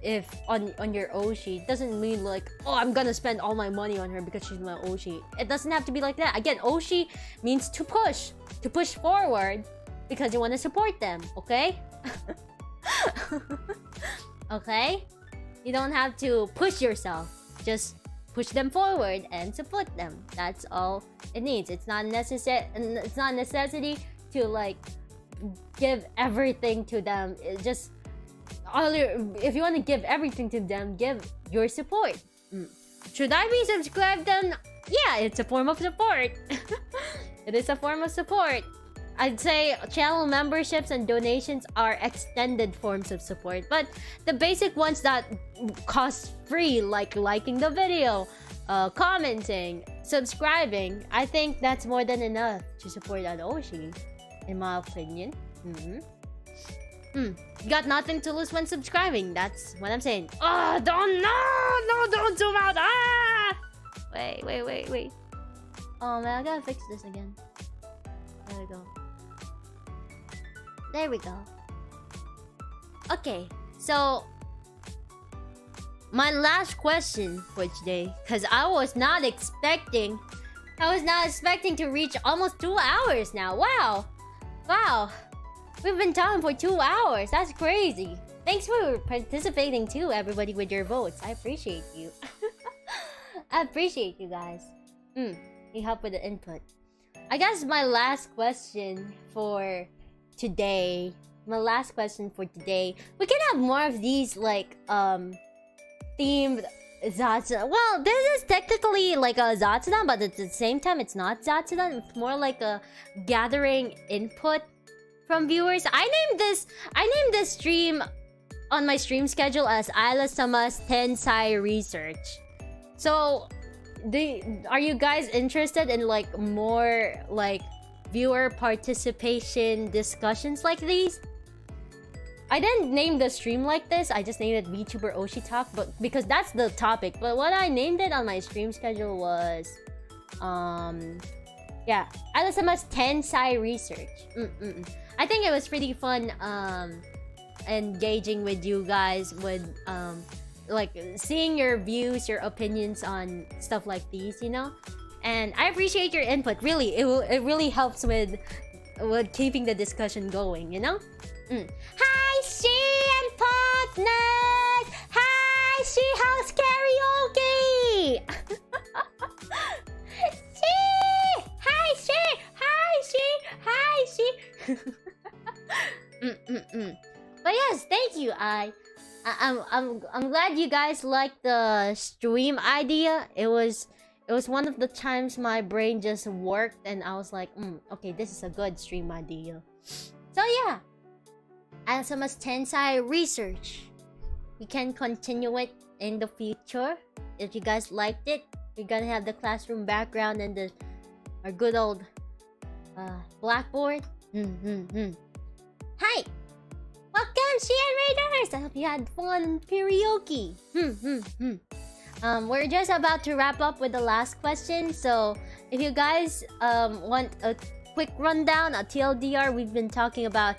Speaker 1: if on your Oshi. It doesn't mean like, oh, I'm gonna spend all my money on her because she's my Oshi. It doesn't have to be like that. Again, Oshi means to push forward because you want to support them, okay? Okay? You don't have to push yourself. Just push them forward and support them. That's all it needs. It's not necessary. It's not necessity to like give everything to them. It just if you want to give everything to them, give your support. Should I be subscribed then? Yeah, it's a form of support. It is a form of support. I'd say channel memberships and donations are extended forms of support, but the basic ones that cost free, like liking the video, commenting, subscribing, I think that's more than enough to support an Oshi, in my opinion. You got nothing to lose when subscribing. That's what I'm saying. Oh, don't zoom out. Wait. Oh man, I gotta fix this again. There we go. Okay, so my last question for today, because I was not expecting to reach almost 2 hours now. Wow. We've been talking for 2 hours. That's crazy. Thanks for participating too, everybody, with your votes. I appreciate you. I appreciate you guys. You help with the input. I guess my last question for today. We can have more of these like themed Zatsudan. Well, this is technically like a Zatsudan, but at the same time it's not Zatsudan. It's more like a gathering input from viewers. I named this stream on my stream schedule as Isla-sama's Tensai Research. So are you guys interested in like more like viewer participation discussions like these? I didn't name the stream like this. I just named it VTuber Oshi Talk, but because that's the topic. But what I named it on my stream schedule was yeah, Isla-sama's Tensai Research. I think it was pretty fun engaging with you guys with like seeing your views, your opinions on stuff like these, you know? And I appreciate your input. Really, it really helps with keeping the discussion going, you know? Hi, She and partners! Hi, She House Karaoke! She! Hi, She! Hi, She! But yes, thank you. I'm glad you guys liked the stream idea. It was one of the times my brain just worked and I was like, okay, this is a good stream idea. So yeah, Isla-sama's Tensai Research. We can continue it in the future. If you guys liked it, you're gonna have the classroom background and our good old blackboard. Hi! Welcome, Shian Raiders! I hope you had fun karaoke. We're just about to wrap up with the last question. So if you guys want a quick rundown, a TLDR, we've been talking about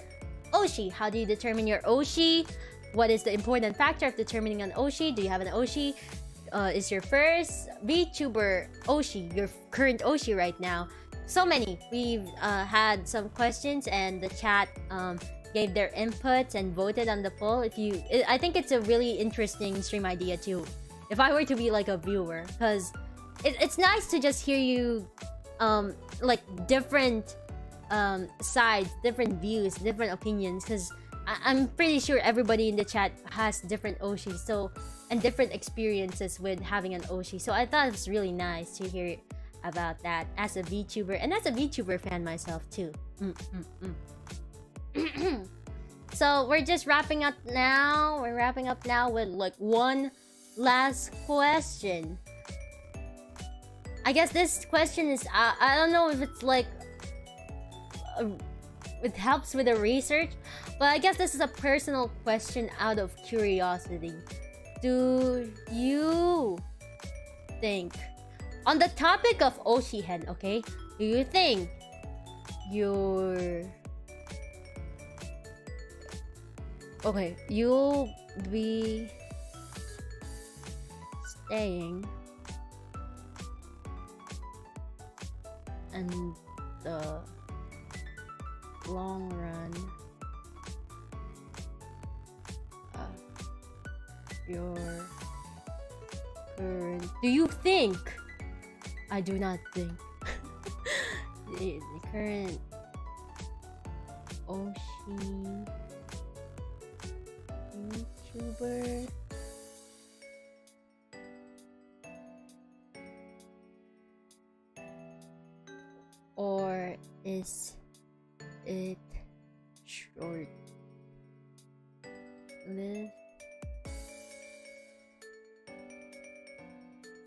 Speaker 1: Oshi. How do you determine your Oshi? What is the important factor of determining an Oshi? Do you have an Oshi? Is your first VTuber Oshi your current Oshi right now? So many. We've had some questions and the chat gave their inputs and voted on the poll. I think it's a really interesting stream idea too. If I were to be like a viewer, because it's nice to just hear you like different sides, different views, different opinions, because I'm pretty sure everybody in the chat has different Oshis, so and different experiences with having an Oshi. So I thought it was really nice to hear about that as a VTuber and as a VTuber fan myself too. So we're just wrapping up now. We're wrapping up now with like one last question. I guess this question is I don't know if it's like it helps with the research, but I guess this is a personal question out of curiosity. Do you think, on the topic of Oshihen, okay, do you think you'll be staying in the long run of your Do you think? I do not think. The current Oshi YouTuber. Or is it short-lived?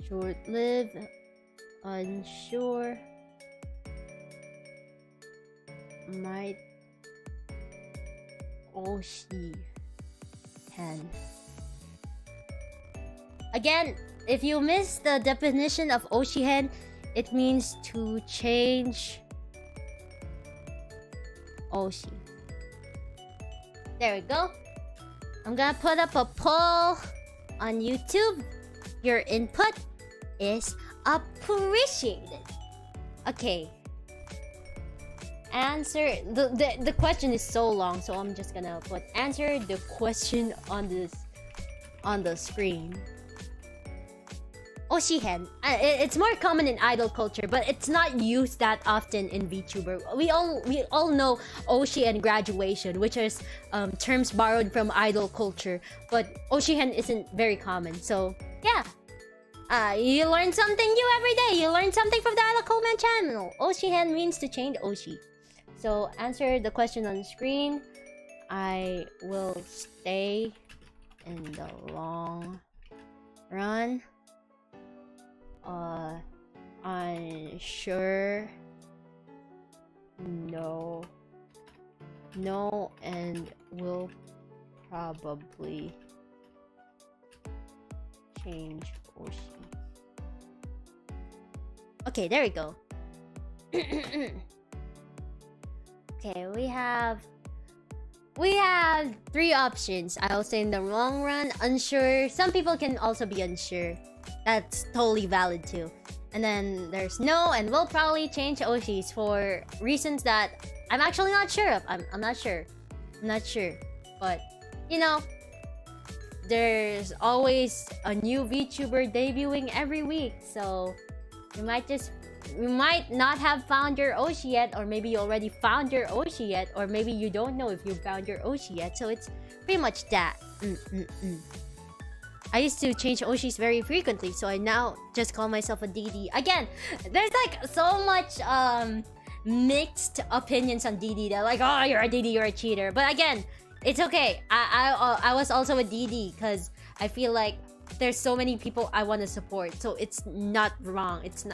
Speaker 1: Short-lived, unsure, might Oshi can. Again, if you miss the definition of Oshihen, it means to change Oshi. There we go. I'm gonna put up a poll on YouTube. Your input is appreciated. Okay. Answer the question is so long, so I'm just gonna put answer the question on the screen. Oshihen. It's more common in idol culture, but it's not used that often in VTuber. We all know Oshi and graduation, which is terms borrowed from idol culture, but Oshihen isn't very common. So yeah, you learn something new every day. You learn something from the Idol Coleman channel. Oshihen means to change Oshi. So answer the question on the screen. I will stay in the long run. Unsure. No, and will probably change Oshi. Okay, there we go. Okay, we have 3 options. I'll say in the long run, unsure. Some people can also be unsure. That's totally valid too. And then there's no and will probably change Oshis for reasons that I'm actually not sure of. I'm not sure. But you know, there's always a new VTuber debuting every week, so you might not have found your Oshi yet, or maybe you already found your Oshi yet, or maybe you don't know if you found your Oshi yet. So it's pretty much that. I used to change Oshis very frequently, so I now just call myself a DD. Again, there's like so much mixed opinions on DD. They're like, oh, you're a DD, you're a cheater. But again, it's okay. I was also a DD because I feel like there's so many people I want to support, so it's not wrong. It's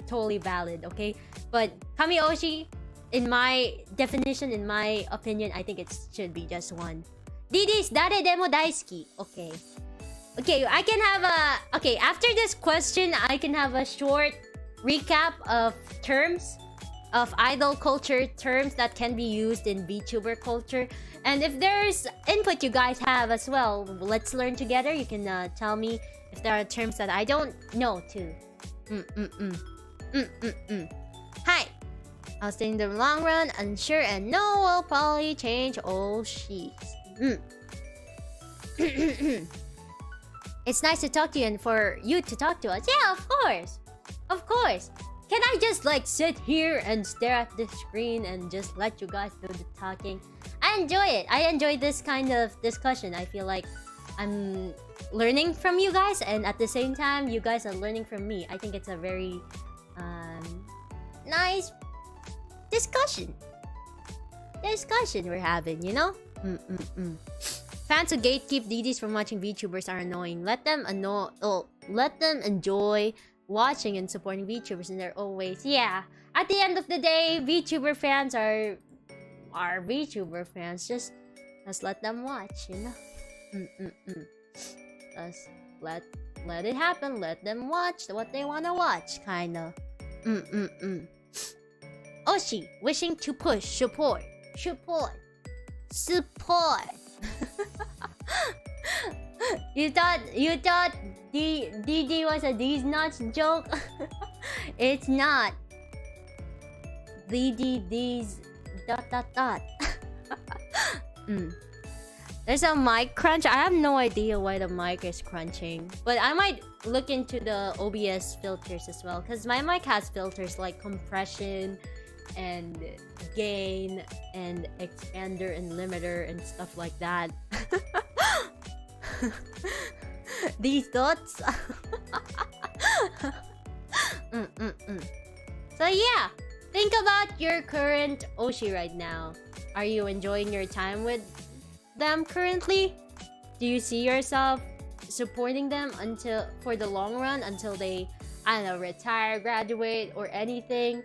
Speaker 1: totally valid, okay? But kamioshi, in my definition, in my opinion, I think it should be just one. DDs dare demo daisuki. Okay, I can have a... Okay, after this question, I can have a short recap of terms, of idol culture terms that can be used in VTuber culture. And if there's input you guys have as well, let's learn together. You can tell me if there are terms that I don't know too. Hi! I'll stay in the long run, unsure, and no will probably change all sheets. It's nice to talk to you and for you to talk to us. Yeah, of course. Of course. Can I just like sit here and stare at the screen and just let you guys do the talking? I enjoy it. I enjoy this kind of discussion. I feel like I'm learning from you guys, and at the same time, you guys are learning from me. I think it's a very nice discussion we're having, you know? Fans who gatekeep DDs from watching VTubers are annoying. Let them enjoy watching and supporting VTubers in their own ways. Yeah, at the end of the day, VTuber fans are VTuber fans. Just let them watch, you know? Just let it happen. Let them watch what they wanna watch, kinda. Oshi, wishing to push, support. You thought DD was a these nuts joke? It's not. These ... There's a mic crunch. I have no idea why the mic is crunching, but I might look into the OBS filters as well, because my mic has filters like compression and gain and expander and limiter and stuff like that. These dots. So yeah, think about your current Oshi right now. Are you enjoying your time with them currently? Do you see yourself supporting them until for the long run, until they, I don't know, retire, graduate, or anything?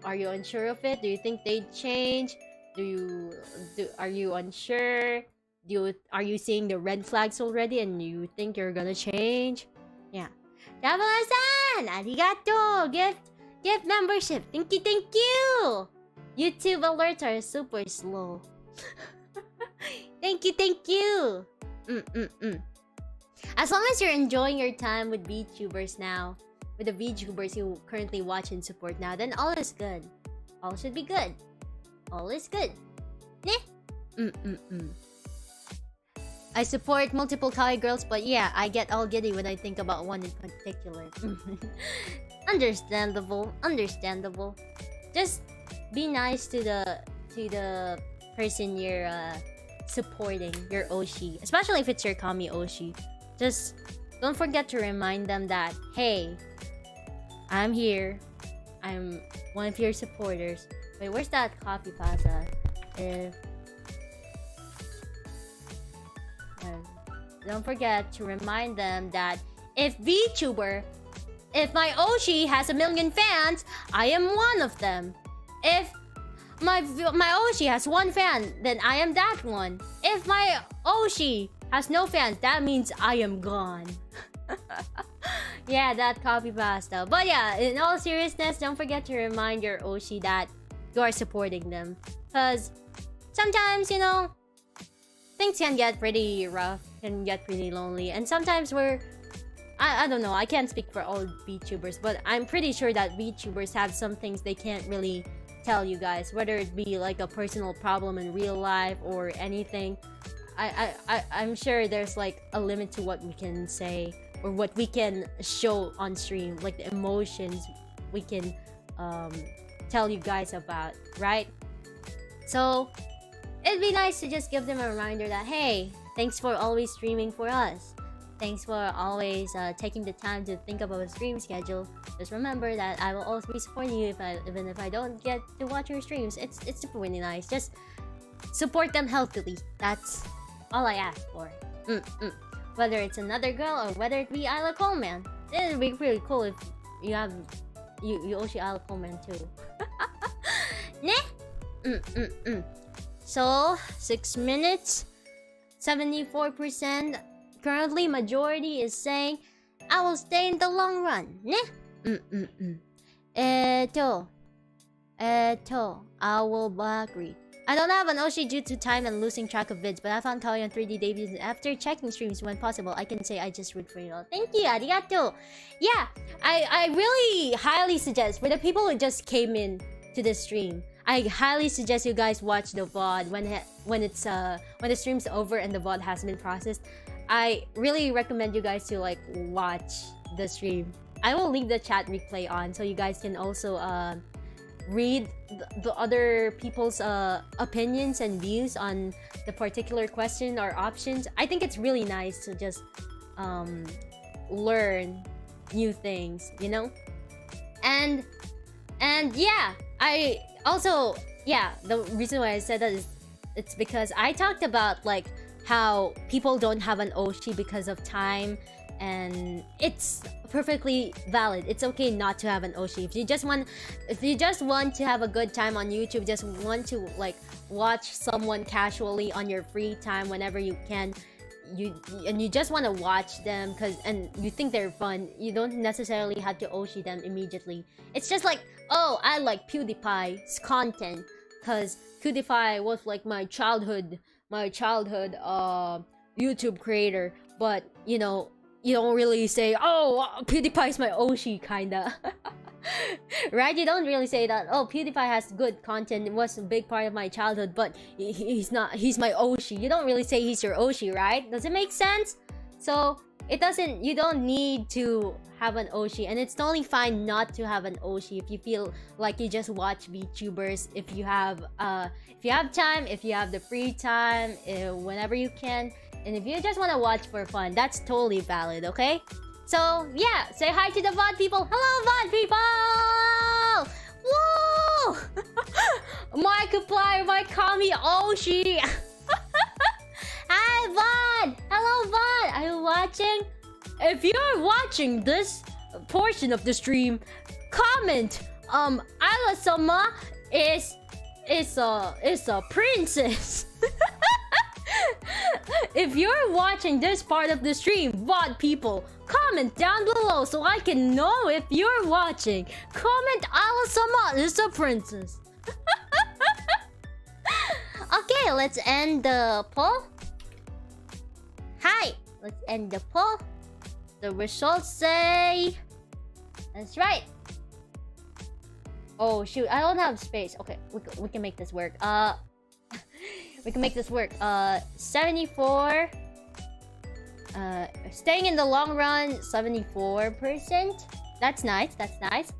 Speaker 1: Are you unsure of it? Do you think they'd change? Are you unsure? Are you seeing the red flags already and you think you're gonna change? Yeah. Javala-san! Arigato! Gift membership! Thank you! YouTube alerts are super slow. Thank you! As long as you're enjoying your time with VTubers now, with the VTubers you currently watch and support now, then all is good. All should be good. All is good. Ne? I support multiple kawaii girls, but yeah, I get all giddy when I think about one in particular. Understandable. Just be nice to the person you're supporting, your Oshi, especially if it's your kami Oshi. Just don't forget to remind them that, hey, I'm here. I'm one of your supporters. Wait, where's that copy pasta? Don't forget to remind them that if my Oshi has 1 million fans, I am one of them. If my Oshi has 1 fan, then I am that one. If my Oshi has no fans, that means I am gone. Yeah, that copy pasta. But yeah, in all seriousness, don't forget to remind your Oshi that you are supporting them. Because sometimes, you know, things can get pretty rough, can get pretty lonely, and sometimes I don't know, I can't speak for all VTubers, but I'm pretty sure that VTubers have some things they can't really tell you guys, whether it be like a personal problem in real life or anything. I'm sure there's like a limit to what we can say or what we can show on stream, like the emotions we can tell you guys about, right? So it'd be nice to just give them a reminder that, hey, thanks for always streaming for us. Thanks for always taking the time to think about a stream schedule. Just remember that I will always be supporting you even if I don't get to watch your streams. It's super really nice. Just support them healthily. That's all I ask for. Whether it's another girl or whether it be Isla Coleman. It'd be really cool if you have you Oshi Isla Coleman too. Ne? So 6 minutes, 74%. Currently, majority is saying, I will stay in the long run. Ne? I will agree. I don't have an Oshi due to time and losing track of vids, but I found kawaii on 3D debuts, and after checking streams when possible, I can say I just root for you all. Thank you, arigato. Yeah, I really highly suggest, for the people who just came in to the stream, I highly suggest you guys watch the VOD when the stream's over and the VOD has been processed. I really recommend you guys to like watch the stream. I will leave the chat replay on so you guys can also read the other people's opinions and views on the particular question or options. I think it's really nice to just learn new things, you know? And yeah, I also, yeah, the reason why I said that is it's because I talked about like how people don't have an Oshi because of time, and it's perfectly valid. It's okay not to have an Oshi. If you just want to have a good time on YouTube, just want to like watch someone casually on your free time whenever you can, you just want to watch them and you think they're fun, you don't necessarily have to Oshi them immediately. It's just like, oh, I like PewDiePie's content because PewDiePie was like my childhood YouTube creator, but you know, you don't really say, oh, PewDiePie's my Oshi, kinda. Right? You don't really say that, oh, PewDiePie has good content, it was a big part of my childhood, but he's my Oshi. You don't really say he's your Oshi, right? Does it make sense? So you don't need to have an Oshi, and it's totally fine not to have an Oshi if you feel like you just watch VTubers. If you have time, if you have the free time, whenever you can, and if you just want to watch for fun, that's totally valid. Okay. So yeah, say hi to the VOD people. Hello, VOD people! Woo! Markiplier, my kami Oshi. Hi, VOD! Hello, VOD! Are you watching? If you're watching this portion of the stream, comment. Isla-sama is a princess. If you're watching this part of the stream, VOD people, comment down below so I can know if you're watching. Comment Isla-sama is a princess. Okay, let's end the poll. Hi, let's end the poll. The results say... That's right. Oh shoot, I don't have space. Okay, we can make this work. We can make this work. 74. Staying in the long run, 74%. That's nice. That's nice.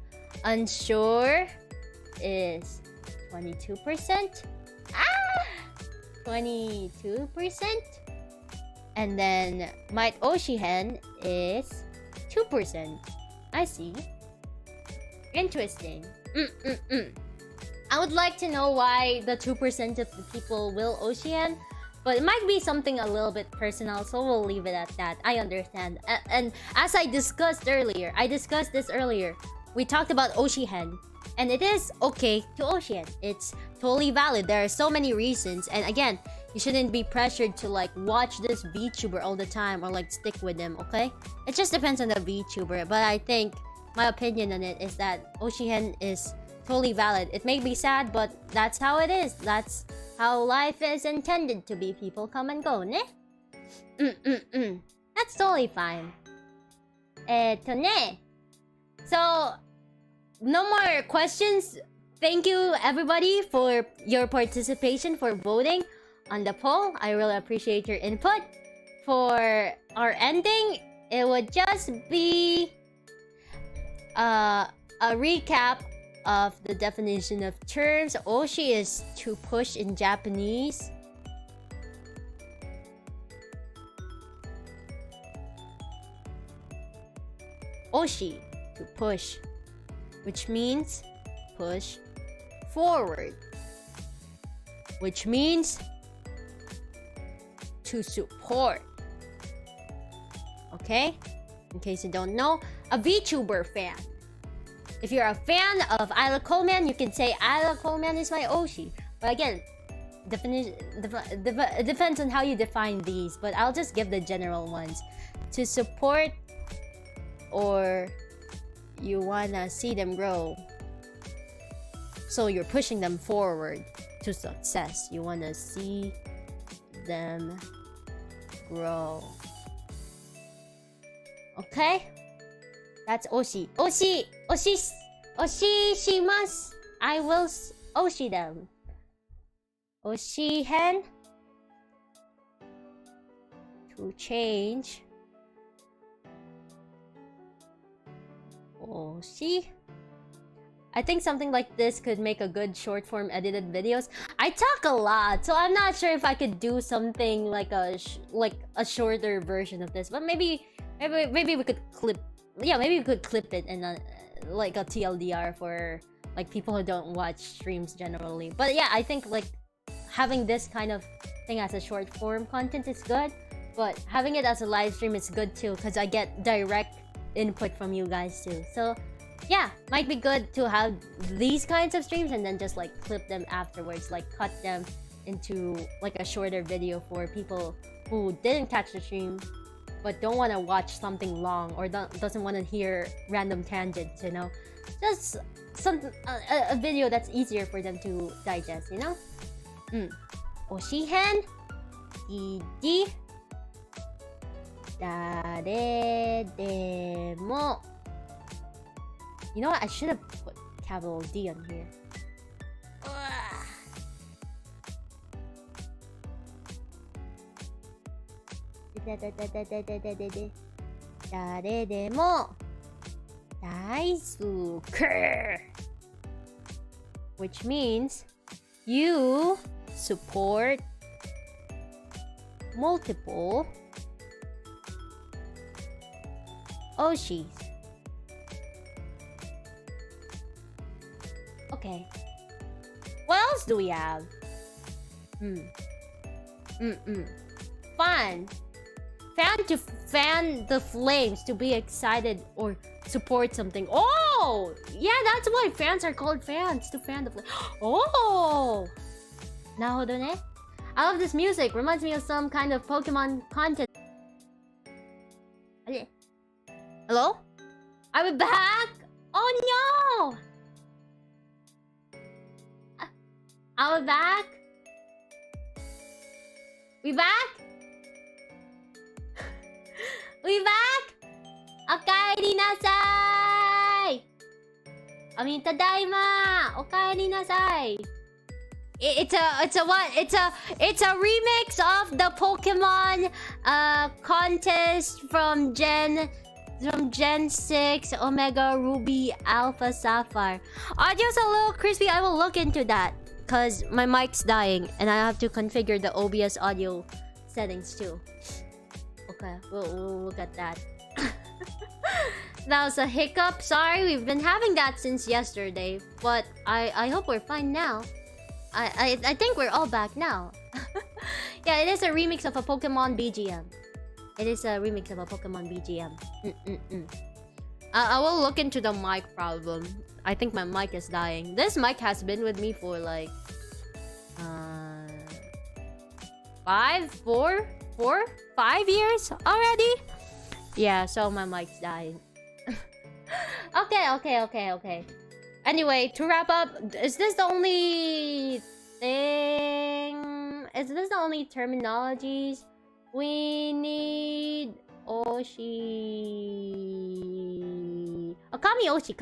Speaker 1: Unsure is 22%. 22%. And then Might Oshihen is 2%. I see. Interesting. I would like to know why the 2% of the people will Oshihen, but it might be something a little bit personal, so we'll leave it at that. I understand. And as I discussed this earlier, we talked about Oshihen, and it is okay to Oshihen. It's totally valid. There are so many reasons, and again, you shouldn't be pressured to like watch this VTuber all the time or like stick with them, okay? It just depends on the VTuber, but I think my opinion on it is that Oshihen is totally valid. It may be sad, but that's how it is. That's how life is intended to be. People come and go, ne? That's totally fine. So, no more questions. Thank you everybody for your participation, for voting on the poll. I really appreciate your input. For our ending, it would just be a recap of the definition of terms. Oshi is to push in Japanese. Oshi, to push, which means push forward, which means to support. Okay? In case you don't know, a VTuber fan. If you're a fan of Isla Coleman, you can say Isla Coleman is my Oshi. But again, it depends on how you define these. But I'll just give the general ones. To support, or you wanna see them grow. So you're pushing them forward to success. You wanna see them grow. Okay? That's Oshi. Oshi shimasu. I will Oshi them. Oshihen. To change. Oshi. I think something like this could make a good short form edited videos. I talk a lot, so I'm not sure if I could do something like a shorter version of this. But maybe we could clip. Yeah, maybe we could clip it in like a TLDR for like people who don't watch streams generally. But yeah, I think like having this kind of thing as a short form content is good, but having it as a live stream is good too, because I get direct input from you guys too. So yeah, might be good to have these kinds of streams and then just like clip them afterwards, like cut them into like a shorter video for people who didn't catch the stream but don't want to watch something long, or doesn't want to hear random tangents, you know? Just a video that's easier for them to digest, you know? Oshihen, id, dare demo. You know what? I should have put capital D on here. Ugh. 誰でも大好き which means you support multiple Oshis. Okay. What else do we have? Fun. Fan the flames to be excited or support something. Oh! Yeah, that's why fans are called fans. To fan the flame. Oh! Naruhodo ne. I love this music. Reminds me of some kind of Pokemon content. Hello? Are we back? Oh no! Are we back? We back? We back? Okaeri nasai! Ami tadaima! Okaeri nasai! It's a remix of the Pokemon contest from Gen 6 Omega Ruby Alpha Sapphire. Audio's a little crispy. I will look into that because my mic's dying and I have to configure the OBS audio settings too. Okay, we'll look at that. That was a hiccup. Sorry, we've been having that since yesterday, but I hope we're fine now. I think we're all back now. Yeah, it is a remix of a Pokemon BGM. It is a remix of a Pokemon BGM. I will look into the mic problem. I think my mic is dying. This mic has been with me for like 5 years already. Yeah, so my mic's dying. Okay. Anyway, to wrap up, is this the only thing? Is this the only terminologies? We need Oshi. Oh, kamioshi.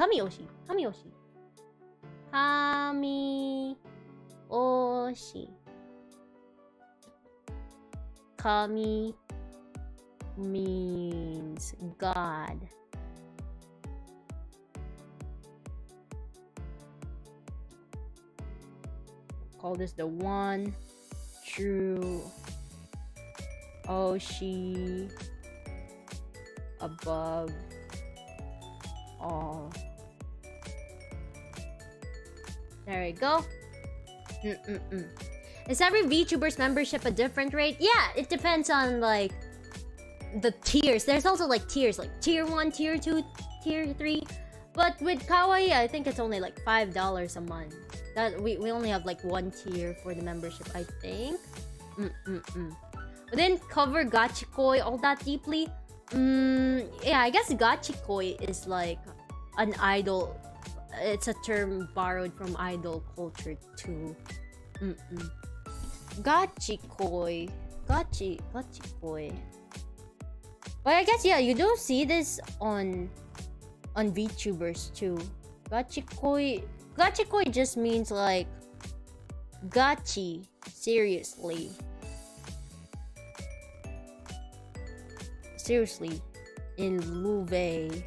Speaker 1: Kami means God. Call this the one true Oshi above all. There we go. Is every VTuber's membership a different rate? Yeah, it depends on like the tiers. There's also like tiers, like tier 1, tier 2, tier 3. But with kawaii, I think it's only like $5 a month. That we only have like one tier for the membership, I think. We didn't cover gachikoi all that deeply. Yeah, I guess gachikoi is like an idol. It's a term borrowed from idol culture too. Gachikoi. Gachikoi. But I guess yeah, you do see this on VTubers too. Gachikoi just means like gachi, seriously in Louvain.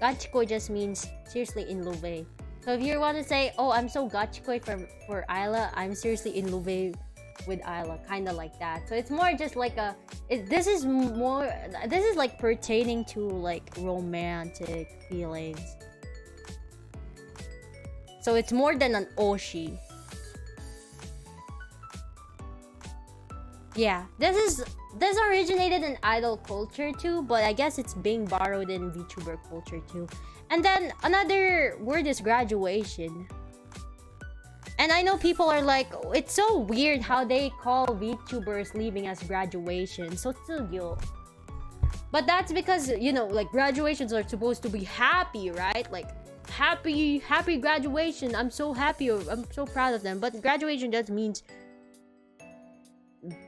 Speaker 1: Gachikoi just means seriously in Louvain. So if you want to say, oh, I'm so gachikoi for Isla, I'm seriously in Louvain with Isla, kind of like that. So it's more just like this is like pertaining to like romantic feelings. So it's more than an Oshi. Yeah, this originated in idol culture too, but I guess it's being borrowed in VTuber culture too. And then another word is graduation. And I know people are like, it's so weird how they call VTubers leaving as graduation. Sotsugyou. But that's because, you know, like graduations are supposed to be happy, right? Like happy graduation. I'm so happy, or I'm so proud of them. But graduation just means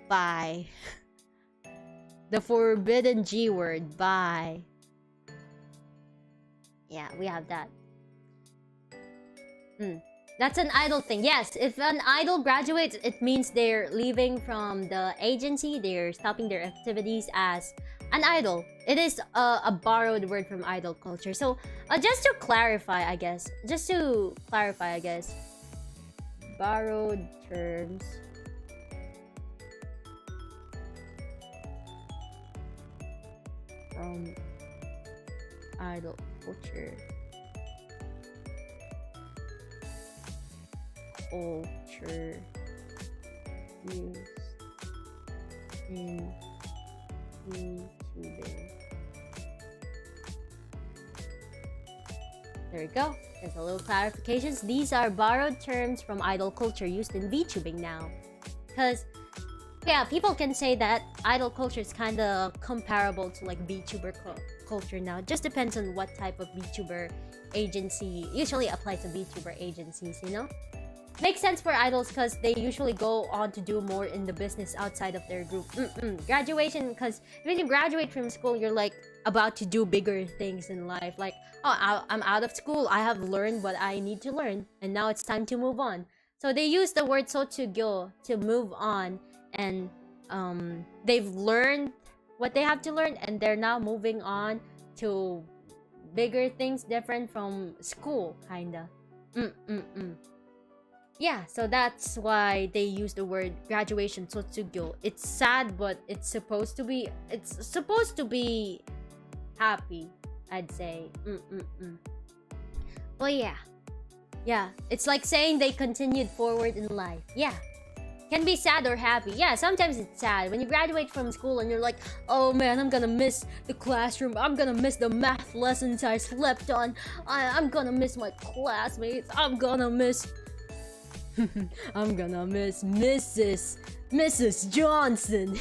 Speaker 1: bye. The forbidden G word, bye. Yeah, we have that. That's an idol thing. Yes, if an idol graduates, it means they're leaving from the agency. They're stopping their activities as an idol. It is a borrowed word from idol culture. So, just to clarify, I guess. Borrowed terms from idol culture. Culture used in VTubing. There we go. There's a little clarifications. These are borrowed terms from idol culture used in VTubing now. Because, yeah, people can say that idol culture is kind of comparable to like VTuber culture now. It just depends on what type of VTuber agency usually applies to VTuber agencies, you know? Makes sense for idols because they usually go on to do more in the business outside of their group. Graduation, because when you graduate from school, you're like about to do bigger things in life. Like, oh, I'm out of school. I have learned what I need to learn, and now it's time to move on. So they use the word sotsugyo to move on, and they've learned what they have to learn, and they're now moving on to bigger things different from school, kinda. Yeah, so that's why they use the word graduation sotsugyo. It's sad, but it's supposed to be happy, I'd say. Well, yeah, it's like saying they continued forward in life. Yeah, can be sad or happy. Yeah, sometimes it's sad when you graduate from school and you're like, oh man, I'm gonna miss the classroom. I'm gonna miss the math lessons I slept on. I'm gonna miss my classmates. I'm gonna miss Mrs. Johnson.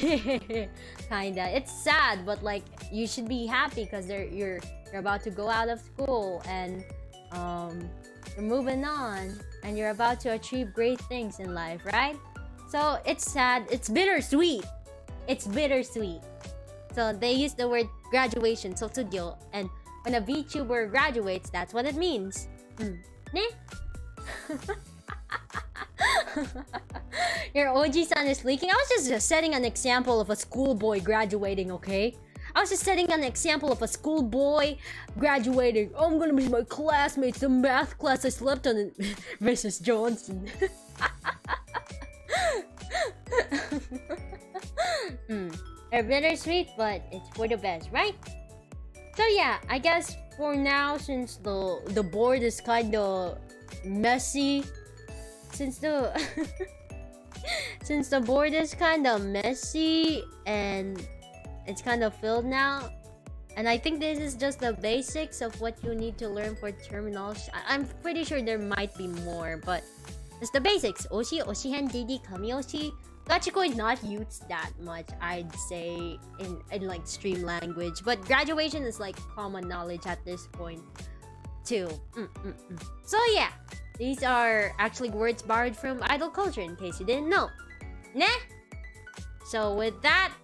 Speaker 1: Kinda. It's sad, but like you should be happy because you're about to go out of school and you're moving on and you're about to achieve great things in life, right? So it's sad. It's bittersweet. So they use the word graduation, sotsugyo, and when a VTuber graduates, that's what it means. Ne? Your OG-san is leaking. I was just setting an example of a schoolboy graduating, okay? I was just setting an example of a schoolboy graduating. Oh, I'm gonna miss my classmates, the math class I slept on, Mrs. Johnson. They're bittersweet, but it's for the best, right? So yeah, I guess for now, since the board is kind of messy, since the board is kind of messy and it's kind of filled now, and I think this is just the basics of what you need to learn for terminology. I'm pretty sure there might be more, but it's the basics. Oshi, oshihen, dd, kamioshi. Gachiko is not used that much, I'd say, in like stream language, but graduation is like common knowledge at this point too. So yeah, these are actually words borrowed from idol culture, in case you didn't know. Ne? So with that,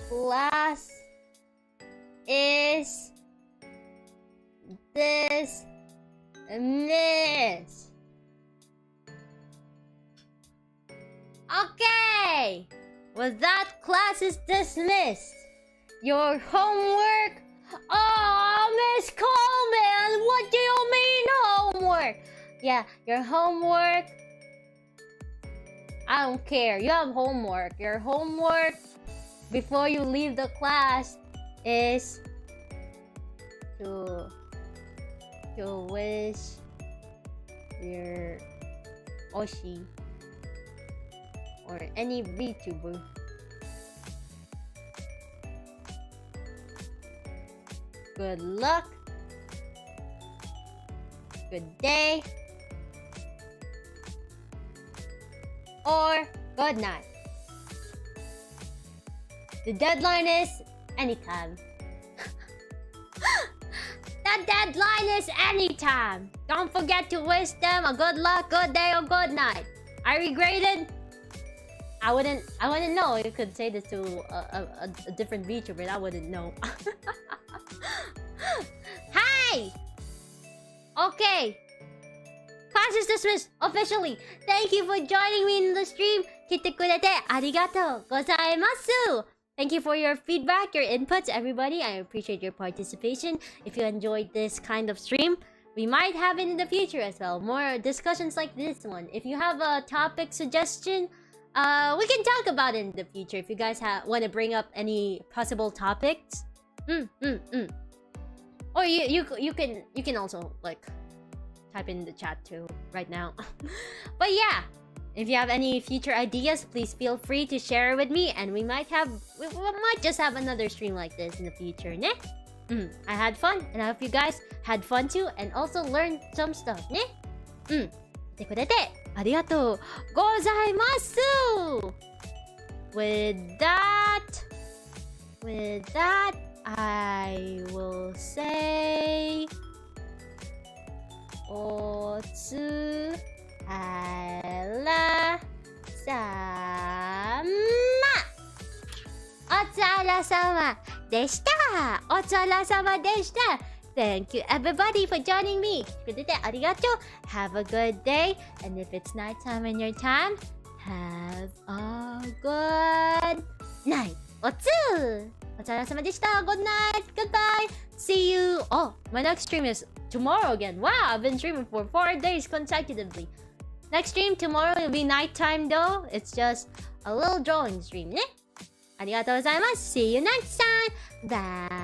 Speaker 1: class is dismissed. Okay! With that, class is dismissed. Your homework? Oh, Miss Coleman, what do you mean homework? Yeah, your homework. I don't care. You have homework. Your homework before you leave the class is to wish your Oshi or any VTuber good luck, good day, or good night. The deadline is anytime. The deadline is anytime. Don't forget to wish them a good luck, good day, or good night. Are we graded? I wouldn't know. You could say this to a different VTuber, I wouldn't know. Hi! Okay. Class is dismissed officially. Thank you for joining me in the stream. 来てくれてありがとうございます。Thank you for your feedback, your inputs, everybody. I appreciate your participation. If you enjoyed this kind of stream, we might have it in the future as well. More discussions like this one. If you have a topic suggestion, we can talk about it in the future. If you guys want to bring up any possible topics, or you can also like type in the chat too right now. But yeah, if you have any future ideas, please feel free to share it with me, and we might just have another stream like this in the future, ne? I had fun, and I hope you guys had fun too, and also learned some stuff, ne? てくれてありがとうございます。With that, I will say おつあらさまおつあらさまでした。おつあらさまでした。Thank you everybody for joining me. くれてありがとう。Have a good day. And if it's nighttime in your time, have a good night. おつお疲れ様でした。Good night. Goodbye. See you. Oh, my next stream is tomorrow again. Wow, I've been streaming for 4 days consecutively. Next stream tomorrow will be nighttime though. It's just a little drawing stream ね。ありがとうございます。See you next time. Bye.